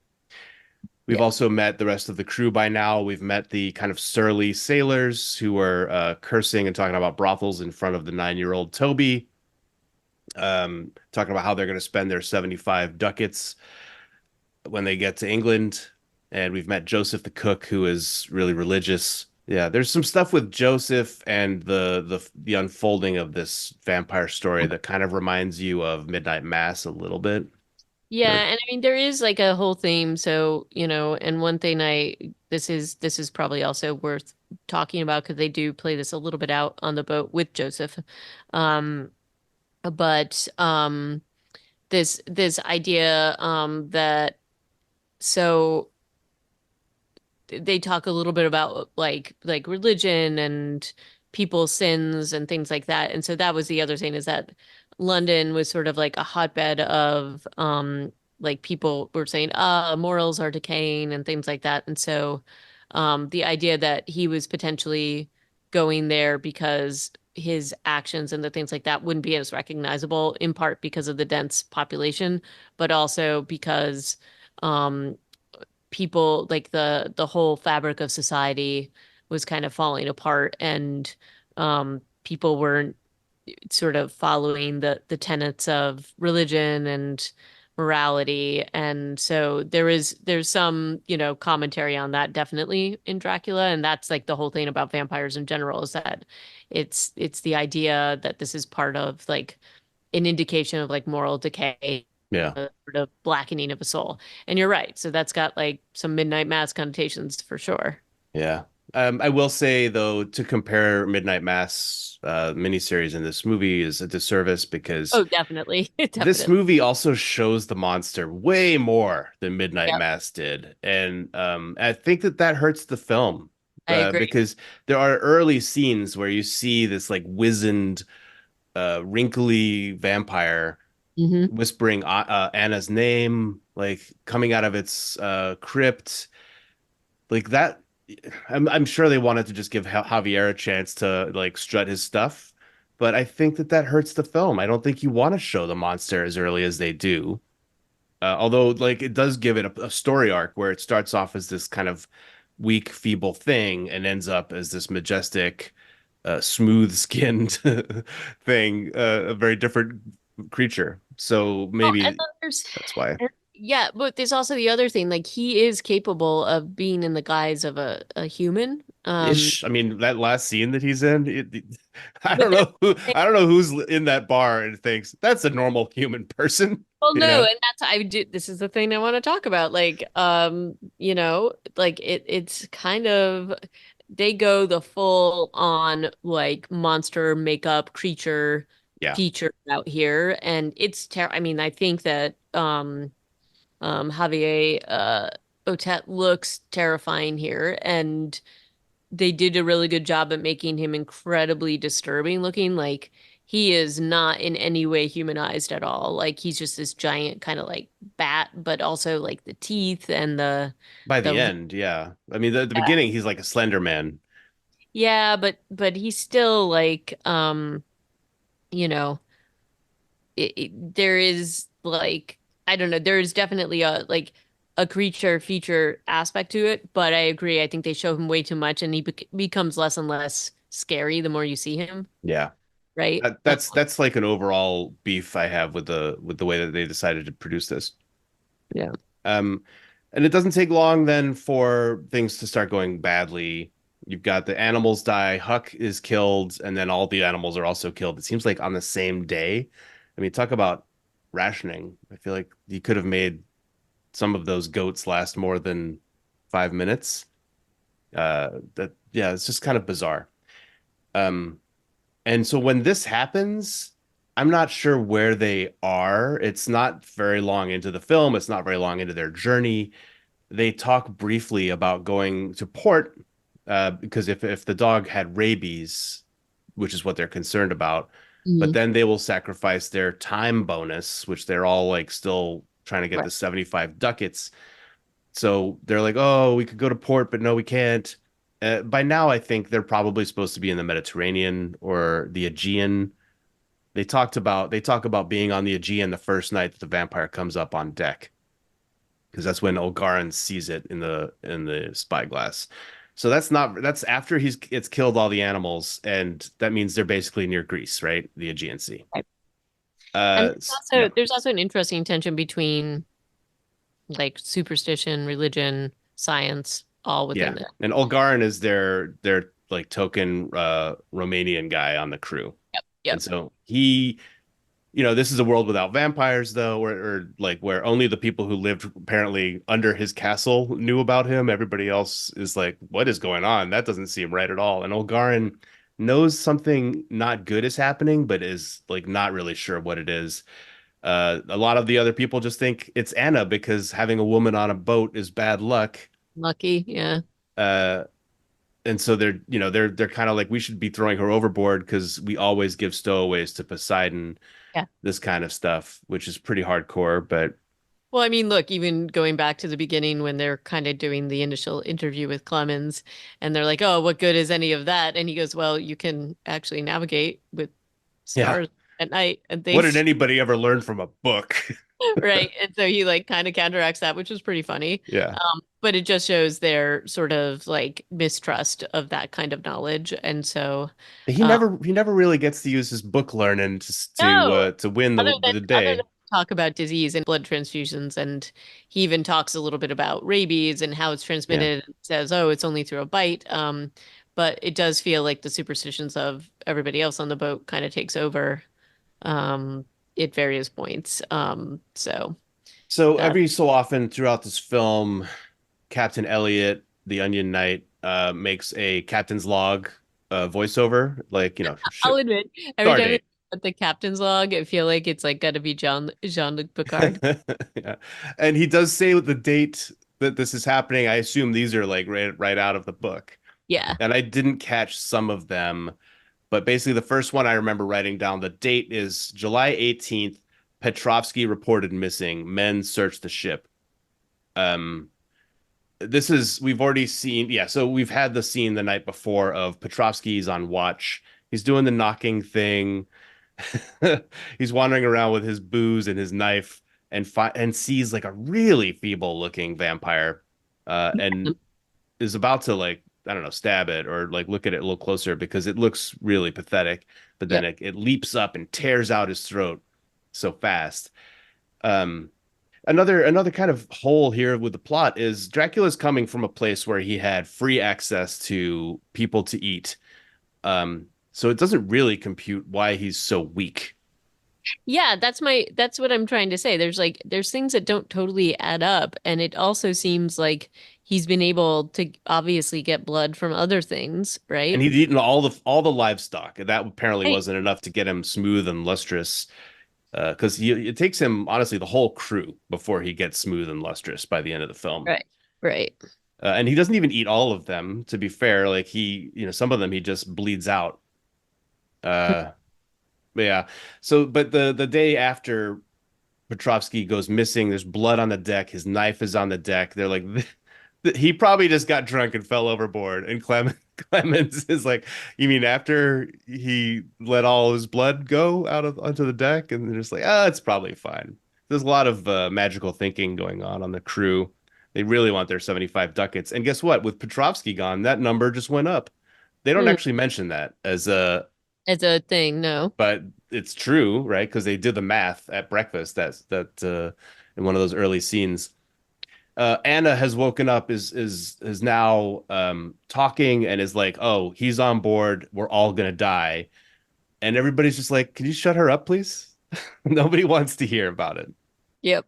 We've yeah, also met the rest of the crew by now. We've met the kind of surly sailors who are cursing and talking about brothels in front of the 9-year-old Toby, talking about how they're going to spend their 75 ducats when they get to England. And we've met Joseph the cook, who is really religious. Yeah, there's some stuff with Joseph and the unfolding of this vampire story that kind of reminds you of Midnight Mass a little bit. yeah, Or and I mean there is like a whole theme, so and one thing this is probably also worth talking about because they do play this a little bit out on the boat with Joseph. um but this idea that so they talk a little bit about like religion and people's sins and things like that. And so that was the other thing, is that London was sort of like a hotbed of like people were saying, morals are decaying and things like that. And so the idea that he was potentially going there because his actions and the things like that wouldn't be as recognizable, in part because of the dense population, but also because um people, like the whole fabric of society was kind of falling apart, and people weren't sort of following the tenets of religion and morality. And so there's some commentary on that definitely in Dracula, and that's like the whole thing about vampires in general, is that it's the idea that this is part of like an indication of like moral decay. Yeah. sort of blackening of a soul. And you're right. So that's got like some midnight mass connotations for sure. Yeah. I will say though, to compare Midnight Mass miniseries and this movie is a disservice because Oh, definitely. this Definitely. movie also shows the monster way more than Midnight Yep. Mass did, and I think that that hurts the film I agree. because there are early scenes where you see this like wizened, wrinkly vampire Hmm. whispering Anna's name, like coming out of its crypt, like that. I'm sure they wanted to just give Javier a chance to like strut his stuff, but I think that that hurts the film. I don't think you want to show the monster as early as they do. Although, like, it does give it a story arc where it starts off as this kind of weak, feeble thing and ends up as this majestic, smooth-skinned thing, a very different creature. So Well, and maybe then there's, that's why. yeah, but there's also the other thing, like he is capable of being in the guise of a human. Ish. I mean, that last scene that he's in, I But don't that's know I don't know who's in that bar and thinks that's a normal human person, well, you no, know? and that's I do. This is the thing I want to talk about. Like, like it's kind of they go the full on like monster makeup creature Yeah. feature out here, and it's I mean, I think that Javier Otet looks terrifying here, and they did a really good job at making him incredibly disturbing looking. Like he is not in any way humanized at all. Like he's just this giant kind of like bat, but also like the teeth and By the the end, yeah. I mean, the beginning, he's like a Slender Man. yeah, but he's still like you know, there is like I don't know, there is definitely a like a creature feature aspect to it, but I agree. I think they show him way too much, and he becomes less and less scary the more you see him, Yeah. right? That's like an overall beef I have with the way that they decided to produce this. Yeah. Um, and it doesn't take long then for things to start going badly. You've got the animals die, Huck is killed, and then all the animals are also killed. It seems like on the same day. I mean, talk about rationing. I feel like you could have made some of those goats last more than 5 minutes. That yeah, it's just kind of bizarre. Um, and so when this happens, I'm not sure where they are. It's not very long into the film. It's not very long into their journey. They talk briefly about going to port because if the dog had rabies, which is what they're concerned about, but Mhm. then they will sacrifice their time bonus, which they're all like still trying to get Right. the 75 ducats. So they're like, oh, we could go to port, but no, we can't. By now, I think they're probably supposed to be in the Mediterranean or the Aegean. They talk about being on the Aegean the first night that the vampire comes up on deck because that's when Olgarin sees it in the spyglass. So that's after it's killed all the animals, and that means they're basically near Greece, right? The Aegean Sea. Right. And Yeah, there's also an interesting tension between like superstition, religion, science, all yeah. within it. And Olgarin is their like token Romanian guy on the crew, Yep. and Yep. so this is a world without vampires, though, or like where only the people who lived apparently under his castle knew about him. Everybody else is like, what is going on? That doesn't seem right at all. And Olgarin knows something not good is happening, but is like not really sure what it is. A lot of the other people just think it's Anna because having a woman on a boat is bad luck. Lucky. Yeah. Uh, and so they're kind of like we should be throwing her overboard because we always give stowaways to Poseidon, Yeah. this kind of stuff, which is pretty hardcore. But Well, I mean, look, even going back to the beginning when they're kind of doing the initial interview with Clemens and they're like, oh, what good is any of that? And he goes, well, you can actually navigate with yeah, stars at night. And they, what did anybody ever learn from a book? right. And so he like kind of counteracts that, which was pretty funny. Yeah. But it just shows their sort of like mistrust of that kind of knowledge. And so, He uh, never he never really gets to use his book learning no, to win the other than day. talk about disease and blood transfusions, and he even talks a little bit about rabies and how it's Yeah. transmitted. Says, "Oh, it's only through a bite." But it does feel like the superstitions of everybody else on the boat kind of takes over. Um, at various points. So So that every so often throughout this film, Captain Eliot, the Onion Knight, makes a captain's log voiceover, like, I'll ship admit, every star time they date. put the captain's log, I feel like it's like gotta be Jean-Luc Picard. Yeah. And he does say with the date that this is happening. I assume these are like right out of the book. Yeah. And I didn't catch some of them, but basically the first one I remember writing down, the date is July 18th. Petrovsky reported missing. Men search the ship. Um, this is we've already seen, yeah, so we've had the scene the night before of Petrovsky's on watch. He's doing the knocking thing. He's wandering around with his booze and his knife and sees like a really feeble looking vampire and is about to, like, I don't know, stab it or like look at it a little closer because it looks really pathetic, but then Yep. it leaps up and tears out his throat so fast. um another kind of hole here with the plot is Dracula's coming from a place where he had free access to people to eat. So it doesn't really compute why he's so weak. Yeah, that's what I'm trying to say. There's things that don't totally add up, and it also seems like he's been able to obviously get blood from other things, And right? he'd eaten all the livestock, and that apparently Right. wasn't enough to get him smooth and lustrous. Because it takes him honestly the whole crew before he gets smooth and lustrous by the end of the film. Right. Right. And he doesn't even eat all of them. To be fair, like some of them he just bleeds out. Uh, but yeah. So, but the day after Petrovsky goes missing, there's blood on the deck. His knife is on the deck. They're like, he probably just got drunk and fell overboard. And Clemens is like, you mean after he let all his blood go out of onto the deck? And they're just like, it's probably fine. There's a lot of magical thinking going on the crew. They really want their 75 ducats. And guess what? With Petrovsky gone, that number just went up. They don't Hmm. actually mention that as a, As a thing, no. but it's true, right? Because they did the math at breakfast. In one of those early scenes. Anna has woken up, is now talking and is like, "Oh, he's on board. We're all gonna die." And everybody's just like, "Can you shut her up, please?" Nobody wants to hear about it, Yep.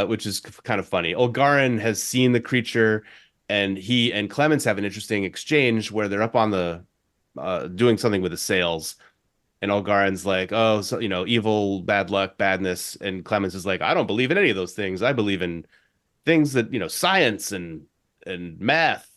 which is kind of funny. Olgarin has seen the creature, and he and Clemens have an interesting exchange where they're up on the doing something with the sails, and Olgarin's like, "Oh, so evil, bad luck, badness," and Clemens is like, "I don't believe in any of those things. I believe in things that science and math."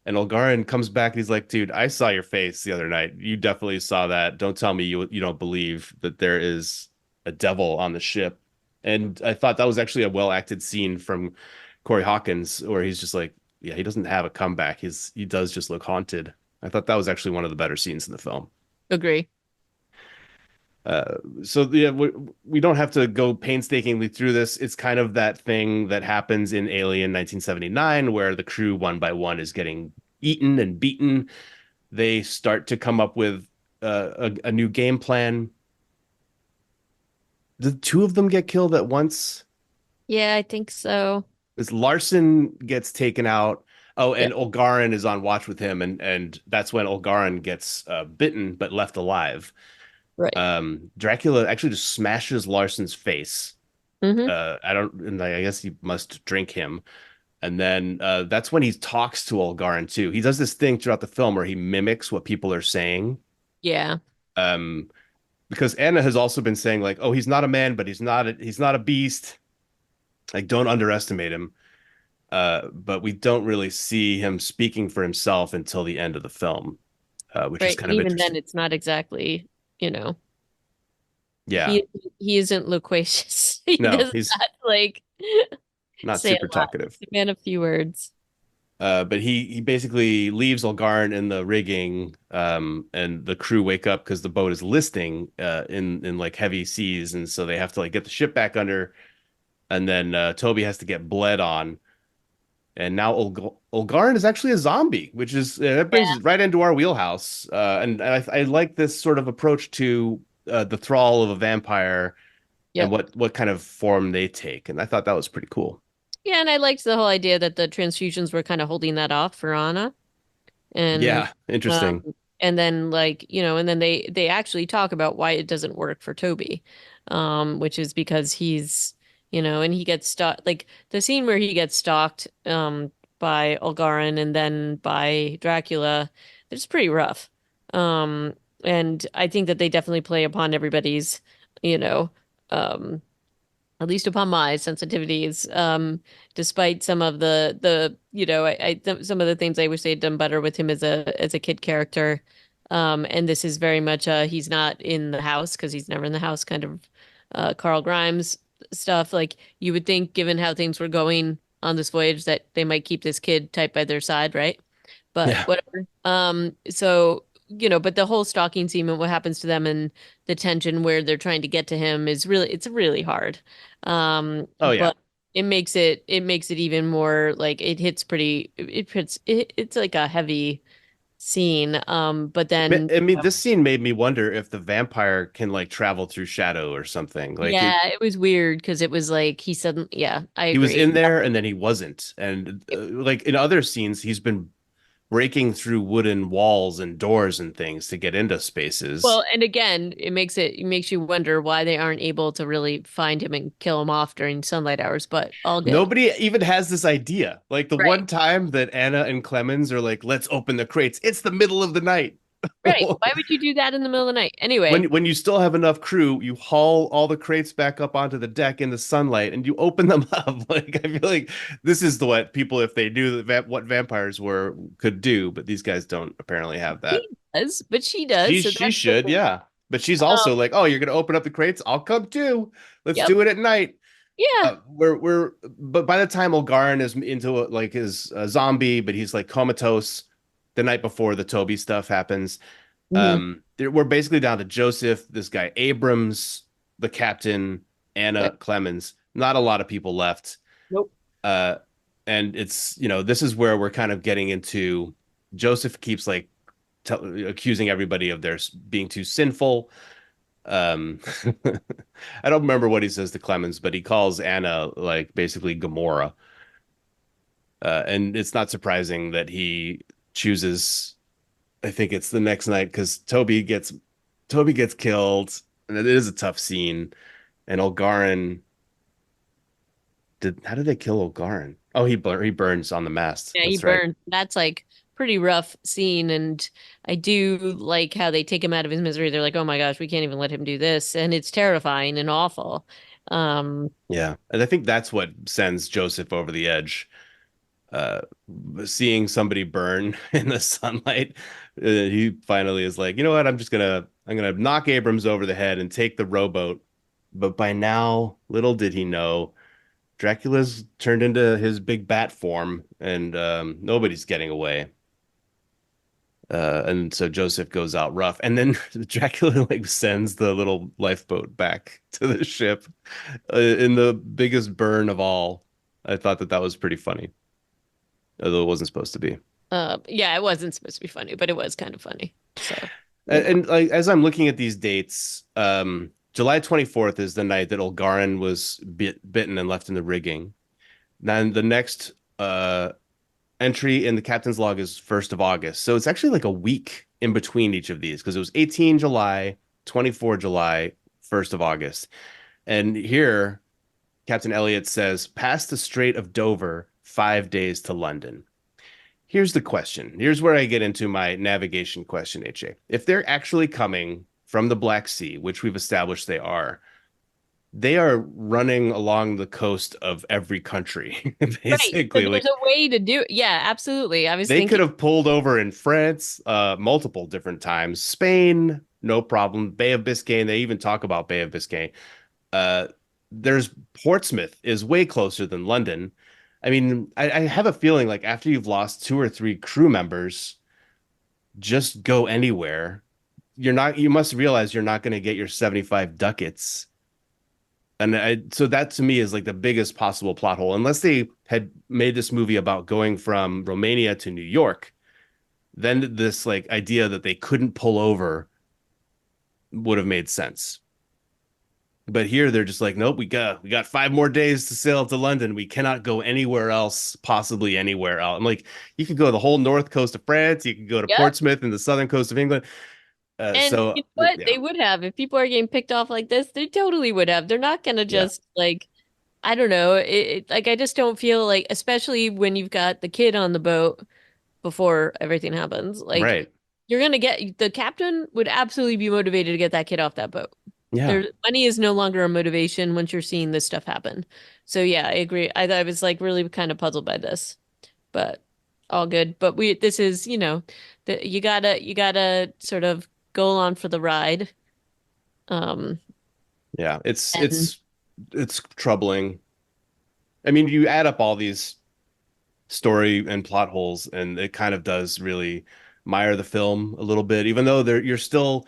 And Olgarin comes back and he's like, "Dude, I saw your face the other night. You definitely saw that. Don't tell me you don't believe that there is a devil on the ship." And I thought that was actually a well acted scene from Corey Hawkins, where he's just like, yeah, he doesn't have a comeback. He does just look haunted. I thought that was actually one of the better scenes in the film. Agree. So yeah, we don't have to go painstakingly through this. It's kind of that thing that happens in Alien 1979, where the crew one by one is getting eaten and beaten. They start to come up with a new game plan. The two of them get killed at once. Yeah, I think so. This Larson gets taken out. Oh, and Yep. Olgarin is on watch with him, and that's when Olgarin gets bitten but left alive. Right. Dracula actually just smashes Larson's face. Hmm. I don't, and I guess he must drink him. And then that's when he talks to Olgarin too. He does this thing throughout the film where he mimics what people are saying. Yeah. Um, because Anna has also been saying like, "Oh, he's not a man, but he's not a beast. Like, don't underestimate him." But we don't really see him speaking for himself until the end of the film, which is Right. kind And of even then interesting. it's not exactly, you know, Yeah, he isn't loquacious. He no, does he's not like not say a super lot. talkative. He's a man of few words. But he basically leaves Olgarin in the rigging, and the crew wake up because the boat is listing in like heavy seas, and so they have to like get the ship back under, and then Toby has to get bled on, and now Olgarin is actually a zombie, which is that brings Yeah. us right into our wheelhouse, and I like this sort of approach to the thrall of a vampire and Yep. what kind of form they take, and I thought that was pretty cool. Yeah, and I liked the whole idea that the transfusions were kind of holding that off for Anna. And Yeah, um interesting. and then like, and then they actually talk about why it doesn't work for Toby, which is because he's, and he gets stalked, like the scene where he gets stalked by Olgarin and then by Dracula, it's pretty rough. Um, and I think that they definitely play upon everybody's, you know, um at least upon my sensitivities, despite some of some of the things I wish they'd done better with him as a kid character. And this is very much he's not in the house because he's never in the house kind of Carl Grimes stuff. Like you would think, given how things were going on this voyage, that they might keep this kid tight by their side, right? But Yeah. whatever. So, but the whole stalking scene and what happens to them and the tension where they're trying to get to him is it's really hard. Oh yeah. But it makes it even more like it hits it's like a heavy scene. But then, I mean, this scene made me wonder if the vampire can like travel through shadow or something. Like yeah, it was weird because it was like he suddenly, yeah, I he was agree. in there and then he wasn't. And like in other scenes, he's been breaking through wooden walls and doors and things to get into spaces. Well, and again, it makes you wonder why they aren't able to really find him and kill him off during sunlight hours, but all good. Nobody even has this idea. Like the Right. one time that Anna and Clemens are like, let's open the crates, it's the middle of the night. Right. Why would you do that in the middle of the night? when Anyway, when you still have enough crew, you haul all the crates back up onto the deck in the sunlight and you open them up. Like I feel like this is the what people, if they knew that what vampires were, could do, but these guys don't apparently have he that. does, but she does, She so she that's the should, thing. yeah. But she's Um, also like, oh, you're gonna open up the crates? I'll come too. Let's yep. do it at night. Yeah. But by the time Olgarin is into like his zombie, but he's like comatose the night before the Toby stuff happens. Hmm. We're basically down to Joseph, this guy Abrams, the captain, Yep. Anna, Clemens. Not a lot of people left. Nope. Uh, and it's, this is where we're kind of getting into. Joseph keeps like accusing everybody of their being too sinful. Um, I don't remember what he says to Clemens, but he calls Anna like basically Gomorrah. And it's not surprising that he chooses. I think it's the next night because Toby gets killed, and it is a tough scene. And Olgarin did. How did they kill Olgarin? Oh, he burns on the mast. Yeah, he That's right. burned. That's like pretty rough scene, and I do like how they take him out of his misery. They're like, "Oh my gosh, we can't even let him do this," and it's terrifying and awful. Um, Yeah, and I think that's what sends Joseph over the edge. Uh, Seeing somebody burn in the sunlight, he finally is like, you know what? I'm gonna knock Abrams over the head and take the rowboat. But by now, little did he know, Dracula's turned into his big bat form, and nobody's getting away. And so Joseph goes out rough, and then Dracula like sends the little lifeboat back to the ship in the biggest burn of all. I thought that was pretty funny, although it wasn't supposed to be. yeah, it wasn't supposed to be funny, but it was kind of funny. So, And, you know. and like as I'm looking at these dates, July 24th is the night that Olgarin was bitten and left in the rigging. Then the next entry in the captain's log is 1st of August. So it's actually like a week in between each of these because it was 18 July, 24 July, 1st of August. And here, Captain Eliot says, past the Strait of Dover, 5 days to London. Here's the question. Here's where I get into my navigation question, HA. If they're actually coming from the Black Sea, which we've established they are running along the coast of every country, Right. So basically. there's Like a way to do it. Yeah, absolutely. I was they could thinking, have pulled over in France multiple different times. Spain, no problem. Bay of Biscay, they even talk about Bay of Biscay. Uh, there's Portsmouth is way closer than London. I mean, I have a feeling like after you've lost two or three crew members, just go anywhere. You must realize you're not going to get your 75 ducats. So that to me is like the biggest possible plot hole. Unless they had made this movie about going from Romania to New York, then this like idea that they couldn't pull over would have made sense. But here they're just like, nope, we got 5 more days to sail to London. We cannot go anywhere else, possibly anywhere else. I'm like, you could go the whole north coast of France, you could go to Yep. Portsmouth and the southern coast of England. And So you know what? yeah, They would have. If people are getting picked off like this, they totally would have. They're not gonna yeah, just like, I don't know. Like I just don't feel like, especially when you've got the kid on the boat before everything happens, like right, you're gonna get the captain would absolutely be motivated to get that kid off that boat. yeah, There, money is no longer a motivation once you're seeing this stuff happen. So yeah, I agree. I was like really kind of puzzled by this, but all good. But this is, you gotta sort of go along for the ride. Um, yeah. and It's troubling. I mean, you add up all these story and plot holes, and it kind of does really mire the film a little bit, even though you're still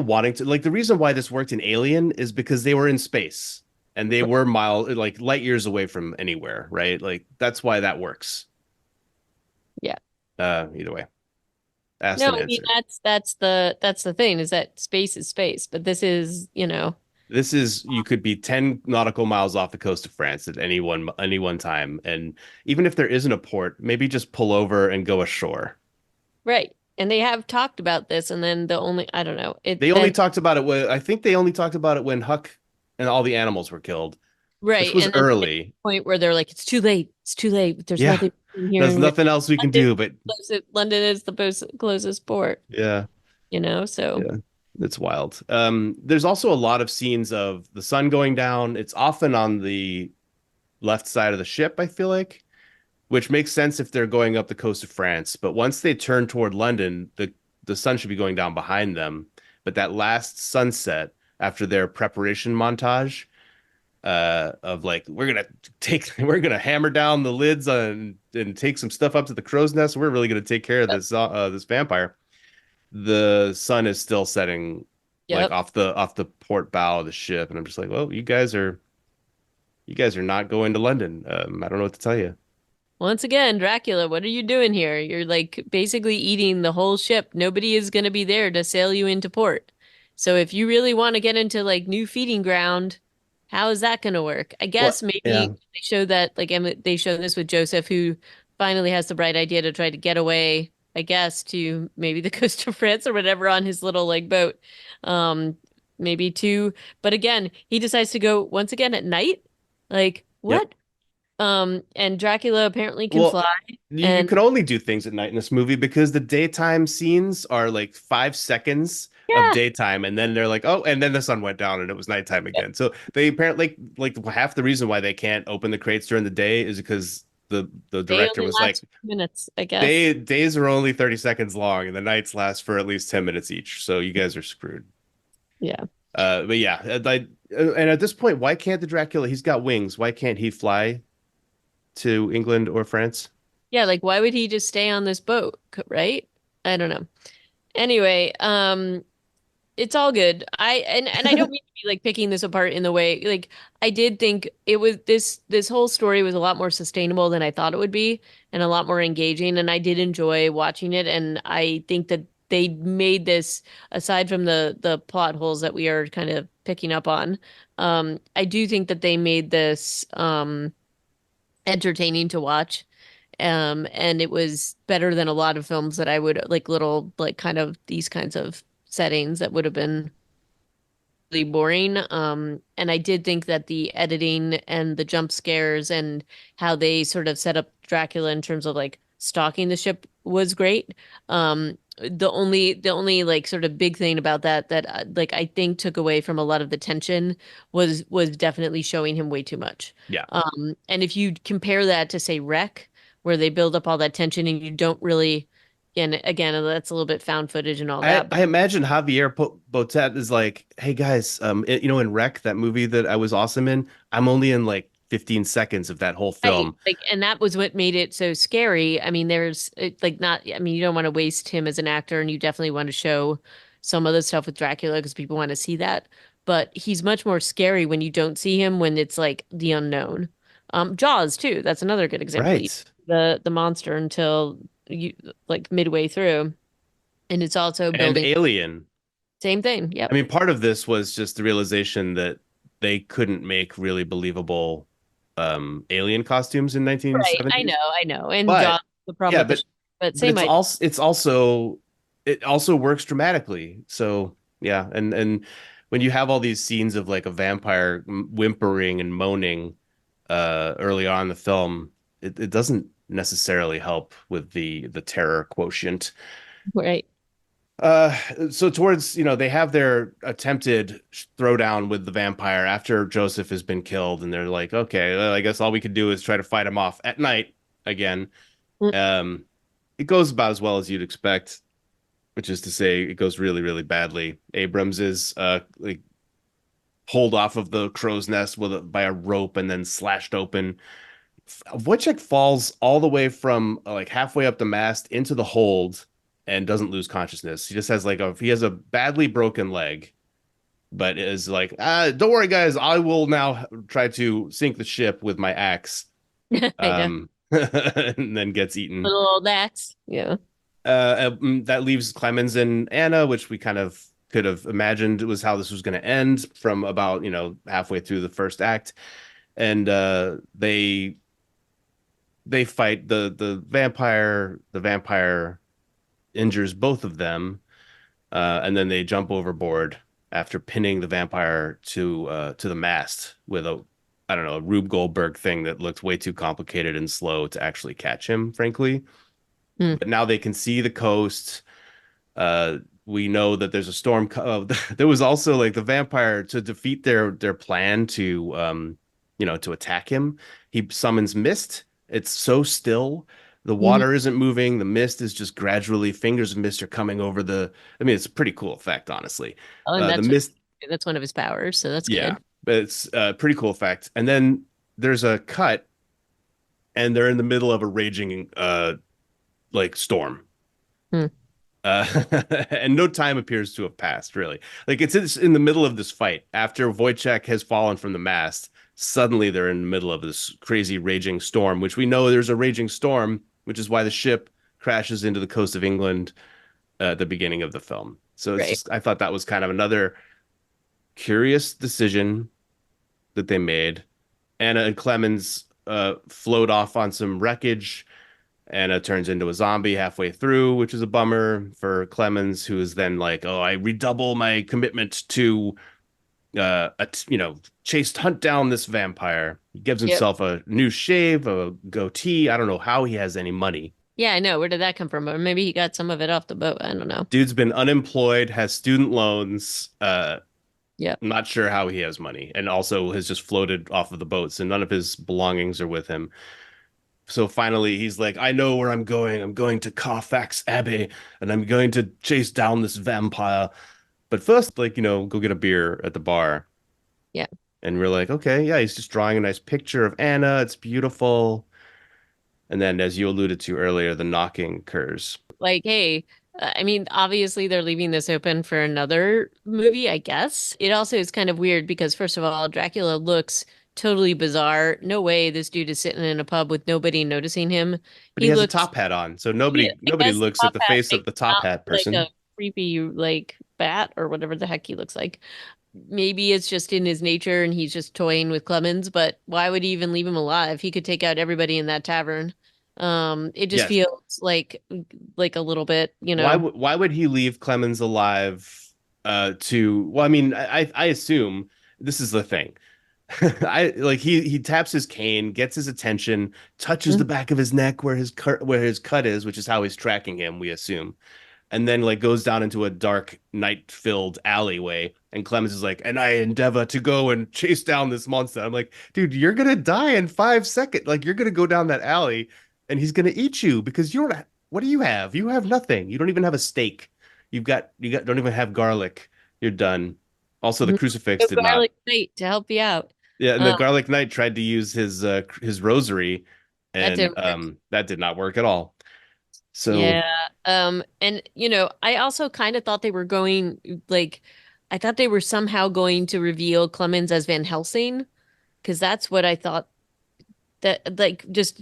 wanting to like the reason why this worked in Alien is because they were in space and they were like light years away from anywhere, right? Like that's why that works. yeah. Either way, asked No, and I mean answered. that's the thing is that space is space, but this is, This is you could be 10 nautical miles off the coast of France at any one time, and even if there isn't a port, maybe just pull over and go ashore. right. And they have talked about this, and then I don't know, They only then talked about it when I think they only talked about it when Huck and all the animals were killed, which right, was and then they get to early. the point where they're like, it's too late. There's Yeah, nothing here there's in nothing else we can London. do, but London is the closest port, yeah, so yeah, it's wild. There's also a lot of scenes of the sun going down. It's often on the left side of the ship, I feel like, which makes sense if they're going up the coast of France. But once they turn toward London, the sun should be going down behind them. But that last sunset after their preparation montage of like we're gonna hammer down the lids on and take some stuff up to the crow's nest. We're really gonna take care of this vampire. The sun is still setting like yep. off the port bow of the ship, and I'm just like, well, you guys are not going to London. I don't know what to tell you. Once again, Dracula, what are you doing here? You're like basically eating the whole ship. Nobody is going to be there to sail you into port. So if you really want to get into like new feeding ground, how is that going to work? I guess What? maybe Yeah. they show that like they show this with Joseph, who finally has the bright idea to try to get away, I guess, to maybe the coast of France or whatever on his little like boat. Um, maybe to, but again, he decides to go once again at night. Like, Yep. what? And Dracula apparently can Well, fly. you And can only do things at night in this movie because the daytime scenes are like 5 seconds of yeah, daytime, and then they're like, oh, and then the sun went down and it was nighttime again. So they apparently like half the reason why they can't open the crates during the day is because the they director only was like, last 2 minutes, I guess. days are only 30 seconds long, and the nights last for at least 10 minutes each. So you guys are screwed. Yeah. But yeah, and at this point, why can't the Dracula? He's got wings. Why can't he fly to England or France? Yeah, like why would he just stay on this boat, right? I don't know. Anyway, it's all good. And I don't mean to be like picking this apart in the way like I did think it was this whole story was a lot more sustainable than I thought it would be and a lot more engaging and I did enjoy watching it and I think that they made this aside from the plot holes that we are kind of picking up on. I do think that they made this entertaining to watch. And it was better than a lot of films that I would like little like kind of these kinds of settings that would have been really boring. And I did think that the editing and the jump scares and how they sort of set up Dracula in terms of like stalking the ship was great. The only like sort of big thing about that like I think took away from a lot of the tension was definitely showing him way too much. Yeah. And if you compare that to say Wreck, where they build up all that tension and you don't really, and again, that's a little bit found footage and all I, that, but I imagine Javier Botet is like, hey guys, in Wreck, that movie that I was awesome in, I'm only in like 15 seconds of that whole right. film. Like, and that was what made it so scary. I mean, like not, I mean, you don't want to waste him as an actor, and you definitely want to show some of the stuff with Dracula because people want to see that. But he's much more scary when you don't see him when it's like the unknown. Jaws too. That's another good example. You Right. the monster until you like midway through, and it's also And building. Alien. Same thing. I Yep. mean, part of this was just the realization that they couldn't make really believable alien costumes in Right. I 1970s. know. I know. And But John, the problem yeah, with the, but but same idea. it also works dramatically. So yeah, and when you have all these scenes of like a vampire whimpering and moaning early on in the film, it doesn't necessarily help with the terror quotient. Right. Uh, so towards, they have their attempted throwdown with the vampire after Joseph has been killed, and they're like, okay, well, I guess all we could do is try to fight him off at night again. Mm. Um, it goes about as well as you'd expect, which is to say, it goes really, really badly. Abrams is like pulled off of the crow's nest by a rope and then slashed open. Wojciech falls all the way from like halfway up the mast into the hold and doesn't lose consciousness. He just has he has a badly broken leg, but is like, don't worry, guys, I will now try to sink the ship with my axe. I know. And then gets eaten. Little old axe. Yeah. That leaves Clemens and Anna, which we kind of could have imagined was how this was going to end from about, halfway through the first act. And they fight the vampire. The vampire injures both of them, and then they jump overboard after pinning the vampire to the mast with a, I don't know, a Rube Goldberg thing that looked way too complicated and slow to actually catch him, frankly. Mm. But now they can see the coast. Uh, we know that there's a storm. There was also like the vampire to defeat their plan to attack him. He summons mist. It's so still. The Mhm. water isn't moving. The mist is just gradually, fingers of mist are coming over the. I mean, it's a pretty cool effect, honestly. Oh, and The mist, that's one of his powers, so that's yeah, good. but it's a pretty cool effect. And then there's a cut, and they're in the middle of a raging like storm. Hmm. And no time appears to have passed, really. Like it's in the middle of this fight after Wojciech has fallen from the mast. Suddenly, they're in the middle of this crazy raging storm, which we know there's a raging storm, which is why the ship crashes into the coast of England at the beginning of the film. So it's Right. just, I thought that was kind of another curious decision that they made. Anna and Clemens float off on some wreckage. Anna turns into a zombie halfway through, which is a bummer for Clemens, who is then like, "Oh, I redouble my commitment to, chase hunt down this vampire." He gives Yep. himself a new shave, a goatee. I don't know how he has any money. Yeah, I know. Where did that come from? Or maybe he got some of it off the boat. I don't know. Dude's been unemployed, has student loans. Yep. Not sure how he has money, and also has just floated off of the boats, and none of his belongings are with him. So finally, he's like, I know where I'm going. I'm going to Carfax Abbey and I'm going to chase down this vampire. But first, go get a beer at the bar. Yeah. And we're like, okay, yeah, he's just drawing a nice picture of Anna. It's beautiful. And then, as you alluded to earlier, the knocking occurs. Like, hey, I mean, obviously they're leaving this open for another movie, I guess. It also is kind of weird because, first of all, Dracula looks totally bizarre. No way this dude is sitting in a pub with nobody noticing him. But he He has a looks, top hat on. So yeah, I nobody guess the looks at top the hat face of makes the him not top hat like a person. creepy, like, bat or whatever the heck he looks like. Maybe it's just in his nature and he's just toying with Clemens, but why would he even leave him alive? He could take out everybody in that tavern. It just Yes. feels like a little bit, Why would he leave Clemens alive well, I mean, I assume this is the thing. I like he taps his cane, gets his attention, touches the Mhm. back of his neck where his cut is, which is how he's tracking him, we assume. And then like goes down into a dark night-filled alleyway and Clemens is like, "And I endeavor to go and chase down this monster." I'm like, "Dude, you're going to die in 5 seconds. Like you're going to go down that alley and he's going to eat you because you're not what do you have? You have nothing. You don't even have a steak. You got don't even have garlic. You're done." Also, the Mhm. crucifix So did not. garlic bait to help you out. Yeah, and the Um, Garlic Knight tried to use his rosary, that and didn't work. that did not work at all. So Yeah. And I also kind of thought they were going like I thought they were somehow going to reveal Clemens as Van Helsing because that's what I thought that like just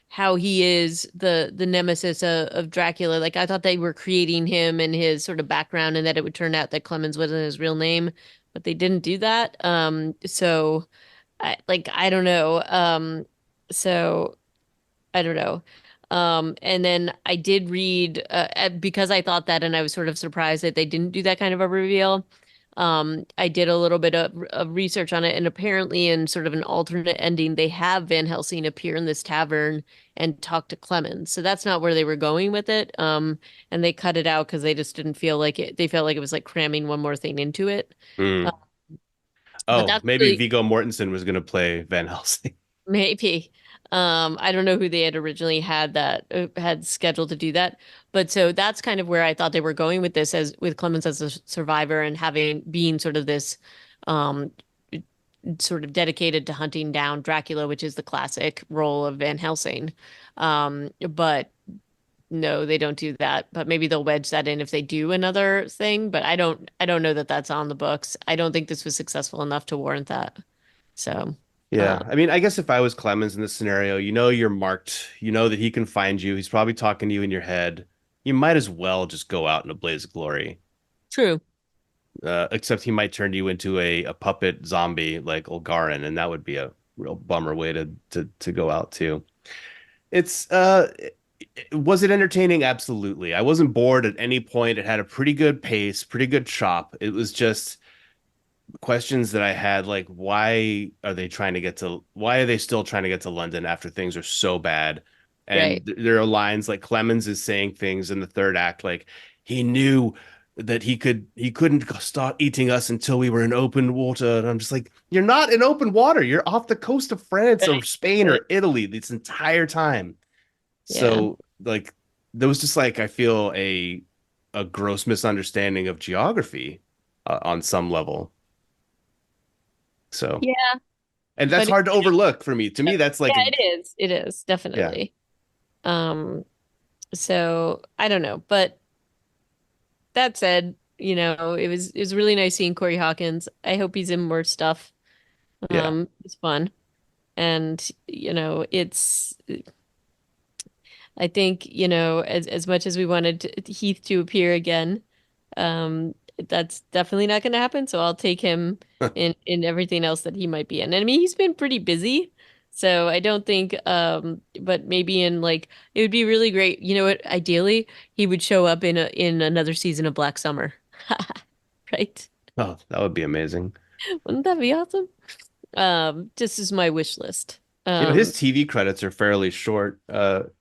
how he is the nemesis of Dracula. Like I thought they were creating him and his sort of background, and that it would turn out that Clemens wasn't his real name, but they didn't do that. So I don't know. So I don't know. And then I did read because I thought that, and I was sort of surprised that they didn't do that kind of a reveal. I did a little bit of research on it, and apparently, in sort of an alternate ending, they have Van Helsing appear in this tavern and talk to Clemens. So that's not where they were going with it. And they cut it out because they just didn't feel like it. They felt like it was like cramming one more thing into it. Uh, Mm. but Oh, that's maybe really Viggo Mortensen was going to play Van Helsing. maybe. I don't know who they had originally had scheduled to do that, but so that's kind of where I thought they were going with this, as with Clemens as a survivor and having being sort of this um sort of dedicated to hunting down Dracula, which is the classic role of Van Helsing. But no, they don't do that. But maybe they'll wedge that in if they do another thing. But I don't know that that's on the books. I don't think this was successful enough to warrant that. So, Yeah, I mean, I guess if I was Clemens in this scenario, you know you're marked. You know that he can find you. He's probably talking to you in your head. You might as well just go out in a blaze of glory. true. Except he might turn you into a puppet zombie like Olgarin, and that would be a real bummer way to go out too. It's was it entertaining? Absolutely. I wasn't bored at any point. It had a pretty good pace, pretty good chop. It was just questions that I had, like why are they still trying to get to London after things are so bad? And Right. there are lines like Clemens is saying things in the third act like he knew that he couldn't start eating us until we were in open water. And I'm just like, you're not in open water. You're off the coast of France or Right. Spain Right. or Italy this entire time. Yeah. So like there was just like I feel a gross misunderstanding of geography on some level. So, Yeah. and that's But hard to overlook for me. To me, that's like yeah, a, it is. It is yeah, definitely. Um, so I don't know. But that said, it was really nice seeing Corey Hawkins. I hope he's in more stuff. yeah, It's fun. And, I think, as much as we wanted Heath to appear again, that's definitely not going to happen. So I'll take him in everything else that he might be in. And I mean, he's been pretty busy, so I don't think, but maybe in like it would be really great. You know what? Ideally, he would show up in another season of Black Summer, right? oh, that would be amazing. Wouldn't that be awesome? Just as my wish list. You know, his Um, TV credits are fairly short.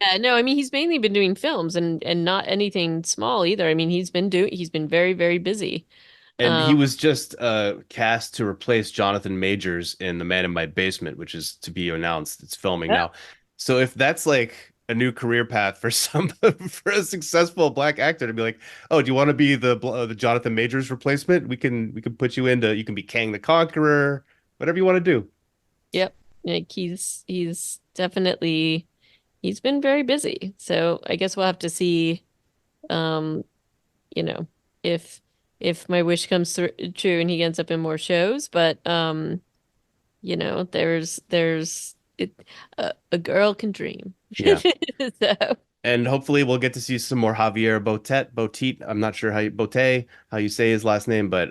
Yeah, no, I mean he's mainly been doing films and not anything small either. I mean he's been very, very busy. And he Um, was just cast to replace Jonathan Majors in The Man in My Basement, which is to be announced. It's filming yeah, now. So if that's like a new career path for some for a successful black actor to be like, oh, do you want to be the Jonathan Majors replacement? We can put you into you can be Kang the Conqueror, whatever you want to do. yep. Like he's definitely he's been very busy. So I guess we'll have to see um, you know, if my wish comes through true and he ends up in more shows, but there's a girl can dream. Yeah. So And hopefully we'll get to see some more Javier Botet. I'm not sure Botet, how you say his last name, but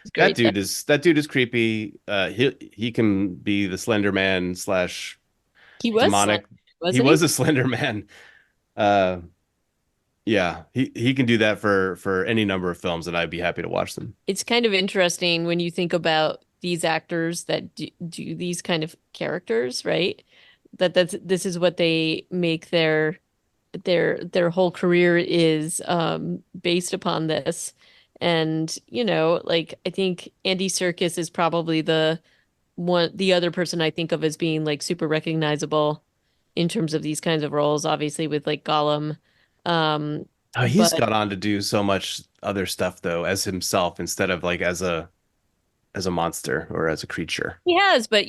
it's great that that dude is creepy. He can be the Slender Man slash he was Slender, demonic. He wasn't was he? a Slender Man. Uh, yeah, he can do that for any number of films, and I'd be happy to watch them. It's kind of interesting when you think about these actors that do these kind of characters, right? This is what they make their whole career is based upon this. And, like I think Andy Serkis is probably the other person I think of as being like super recognizable in terms of these kinds of roles, obviously with like Gollum. Oh, he's But got on to do so much other stuff though, as himself instead of like as a monster or as a creature. he has, but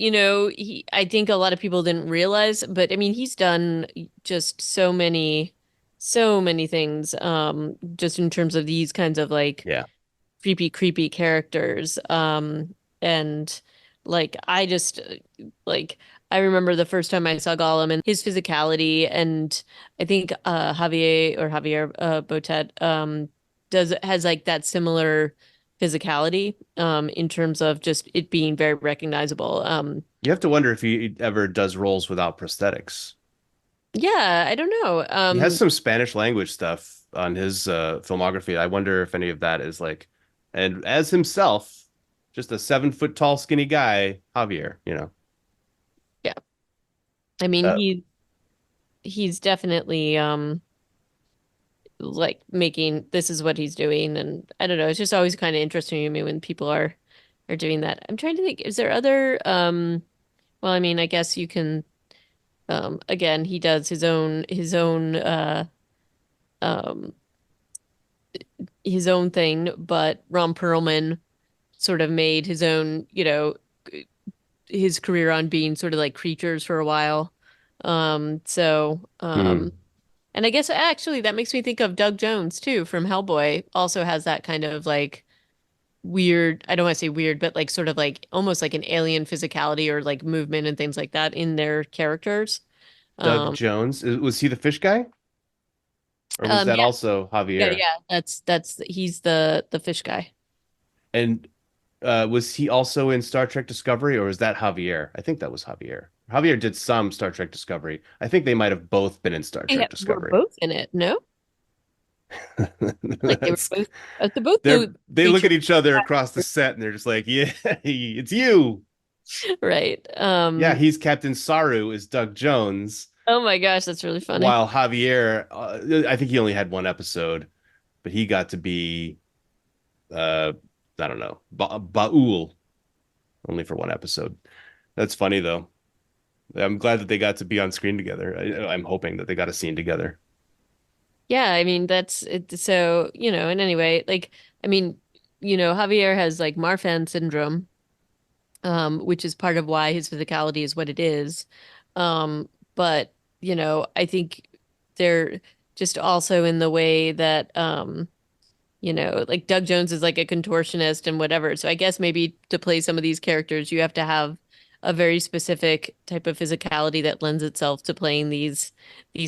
I think a lot of people didn't realize, but I mean, he's done just so many things, just in terms of these kinds of like Yeah. creepy characters. And like, I just like, I remember the first time I saw Gollum and his physicality, and I think Javier Botet does has like that similar physicality in terms of just it being very recognizable. You have to wonder if he ever does roles without prosthetics. Yeah, I don't know. He has some Spanish language stuff on his filmography. I wonder if any of that is like, and as himself, just a 7 foot tall, skinny guy, Javier, you know. Yeah. I mean, Uh, he's definitely like making this is what he's doing, and I don't know, it's just always kind of interesting to me when people are doing that. I'm trying to think, is there other well, I mean, I guess you can again, he does um his own thing, but Ron Perlman sort of made his own, his career on being sort of like creatures for a while. So hmm. and I guess actually that makes me think of Doug Jones too from Hellboy, also has that kind of like weird, I don't want to say weird, but like sort of like almost like an alien physicality or like movement and things like that in their characters. Doug Um, Jones, was he the fish guy, or was that yeah, also yeah, Javier? yeah. That's he's the fish guy. And was he also in Star Trek Discovery, or was that Javier? I think that was Javier. Javier did some Star Trek Discovery. I think they might have both been in Star Yeah, Trek we're Discovery. both in it. No, like they were That's both both the they look creature, at each other across the set and they're just like, yeah, it's you. right? Yeah, he's Captain Saru is Doug Jones, Oh my gosh, that's really funny. while Javier, I think he only had one episode, but he got to be, uh, I don't know, Baul only for one episode. That's funny though. I'm glad that they got to be on screen together. I'm hoping that they got a scene together. Yeah, I mean that's it. So, and anyway, like I mean, Javier has like Marfan syndrome, which is part of why his physicality is what it is. But, I think they're just also in the way that like Doug Jones is like a contortionist and whatever. So I guess maybe to play some of these characters, you have to have a very specific type of physicality that lends itself to playing these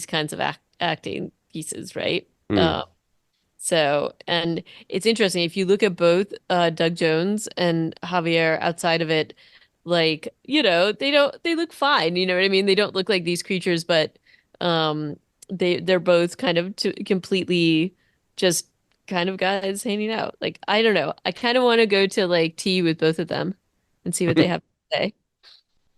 kinds of acting pieces, right? Hmm. So, and it's interesting if you look at both Doug Jones and Javier outside of it, like, they look fine, you know what I mean? They don't look like these creatures, but um they're both kind of completely just kind of guys hanging out. Like, I don't know. I kind of want to go to like tea with both of them and see what they have to say.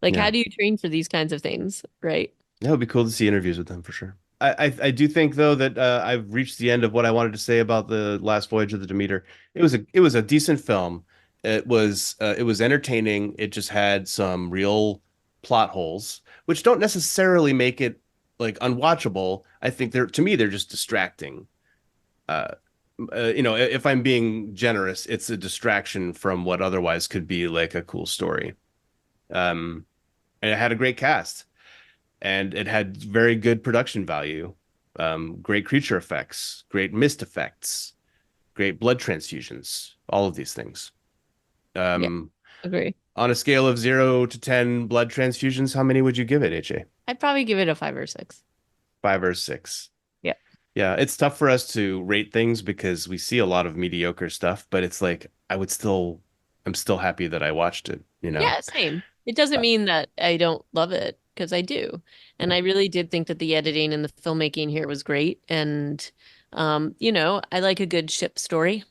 Like, how Yeah. do you train for these kinds of things, right? That would be cool to see interviews with them for sure. I do think though that I've reached the end of what I wanted to say about the last voyage of the Demeter. It was a decent film. It was entertaining. It just had some real plot holes, which don't necessarily make it like unwatchable. I think to me they're just distracting. Uh, if I'm being generous, it's a distraction from what otherwise could be like a cool story. Um, and it had a great cast and it had very good production value, great creature effects, great mist effects, great blood transfusions, all of these things. Yeah, Um, agree. on a scale of 0 to 10 blood transfusions, how many would you give it, AJ? I'd probably give it a 5 or 6. 5 or 6? Yeah. Yeah, it's tough for us to rate things because we see a lot of mediocre stuff, but it's like I'm still happy that I watched it, you know? Yeah, same. It doesn't Uh, mean that I don't love it because I do. And yeah, I really did think that the editing and the filmmaking here was great. And I like a good ship story.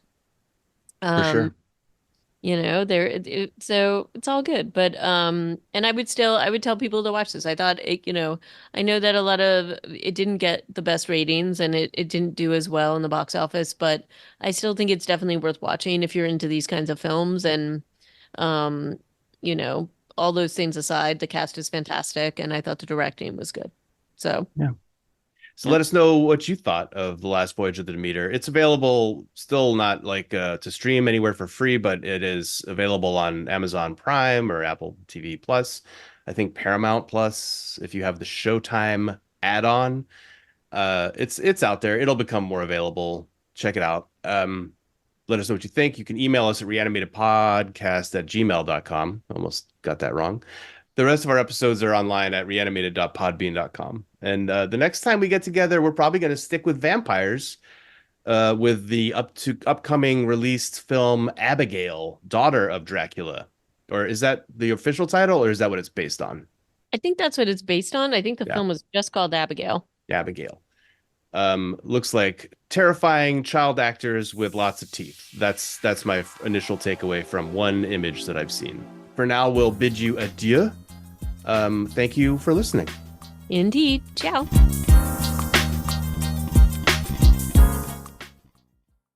for Um, sure. so it's all good. But and I would tell people to watch this. I thought I know that a lot of it didn't get the best ratings and it didn't do as well in the box office, but I still think it's definitely worth watching if you're into these kinds of films and um, you know, all those things aside, the cast is fantastic, and I thought the directing was good. So, Yeah. So yeah. let us know what you thought of The Last Voyage of the Demeter. It's available, still not like to stream anywhere for free, but it is available on Amazon Prime or Apple TV Plus. I think Paramount Plus, if you have the Showtime add-on. It's out there. It'll become more available. Check it out. Let us know what you think. You can email us at reanimatedpodcast@gmail.com. Almost got that wrong. The rest of our episodes are online at reanimated.podbean.com. And the next time we get together, we're probably going to stick with vampires with the upcoming released film Abigail, Daughter of Dracula. Or is that the official title, or is that what it's based on? I think that's what it's based on. I think the Yeah, film was just called Abigail. Abigail. Looks like terrifying child actors with lots of teeth. That's my initial takeaway from one image that I've seen. For now, we'll bid you adieu. Thank you for listening. Indeed. Ciao.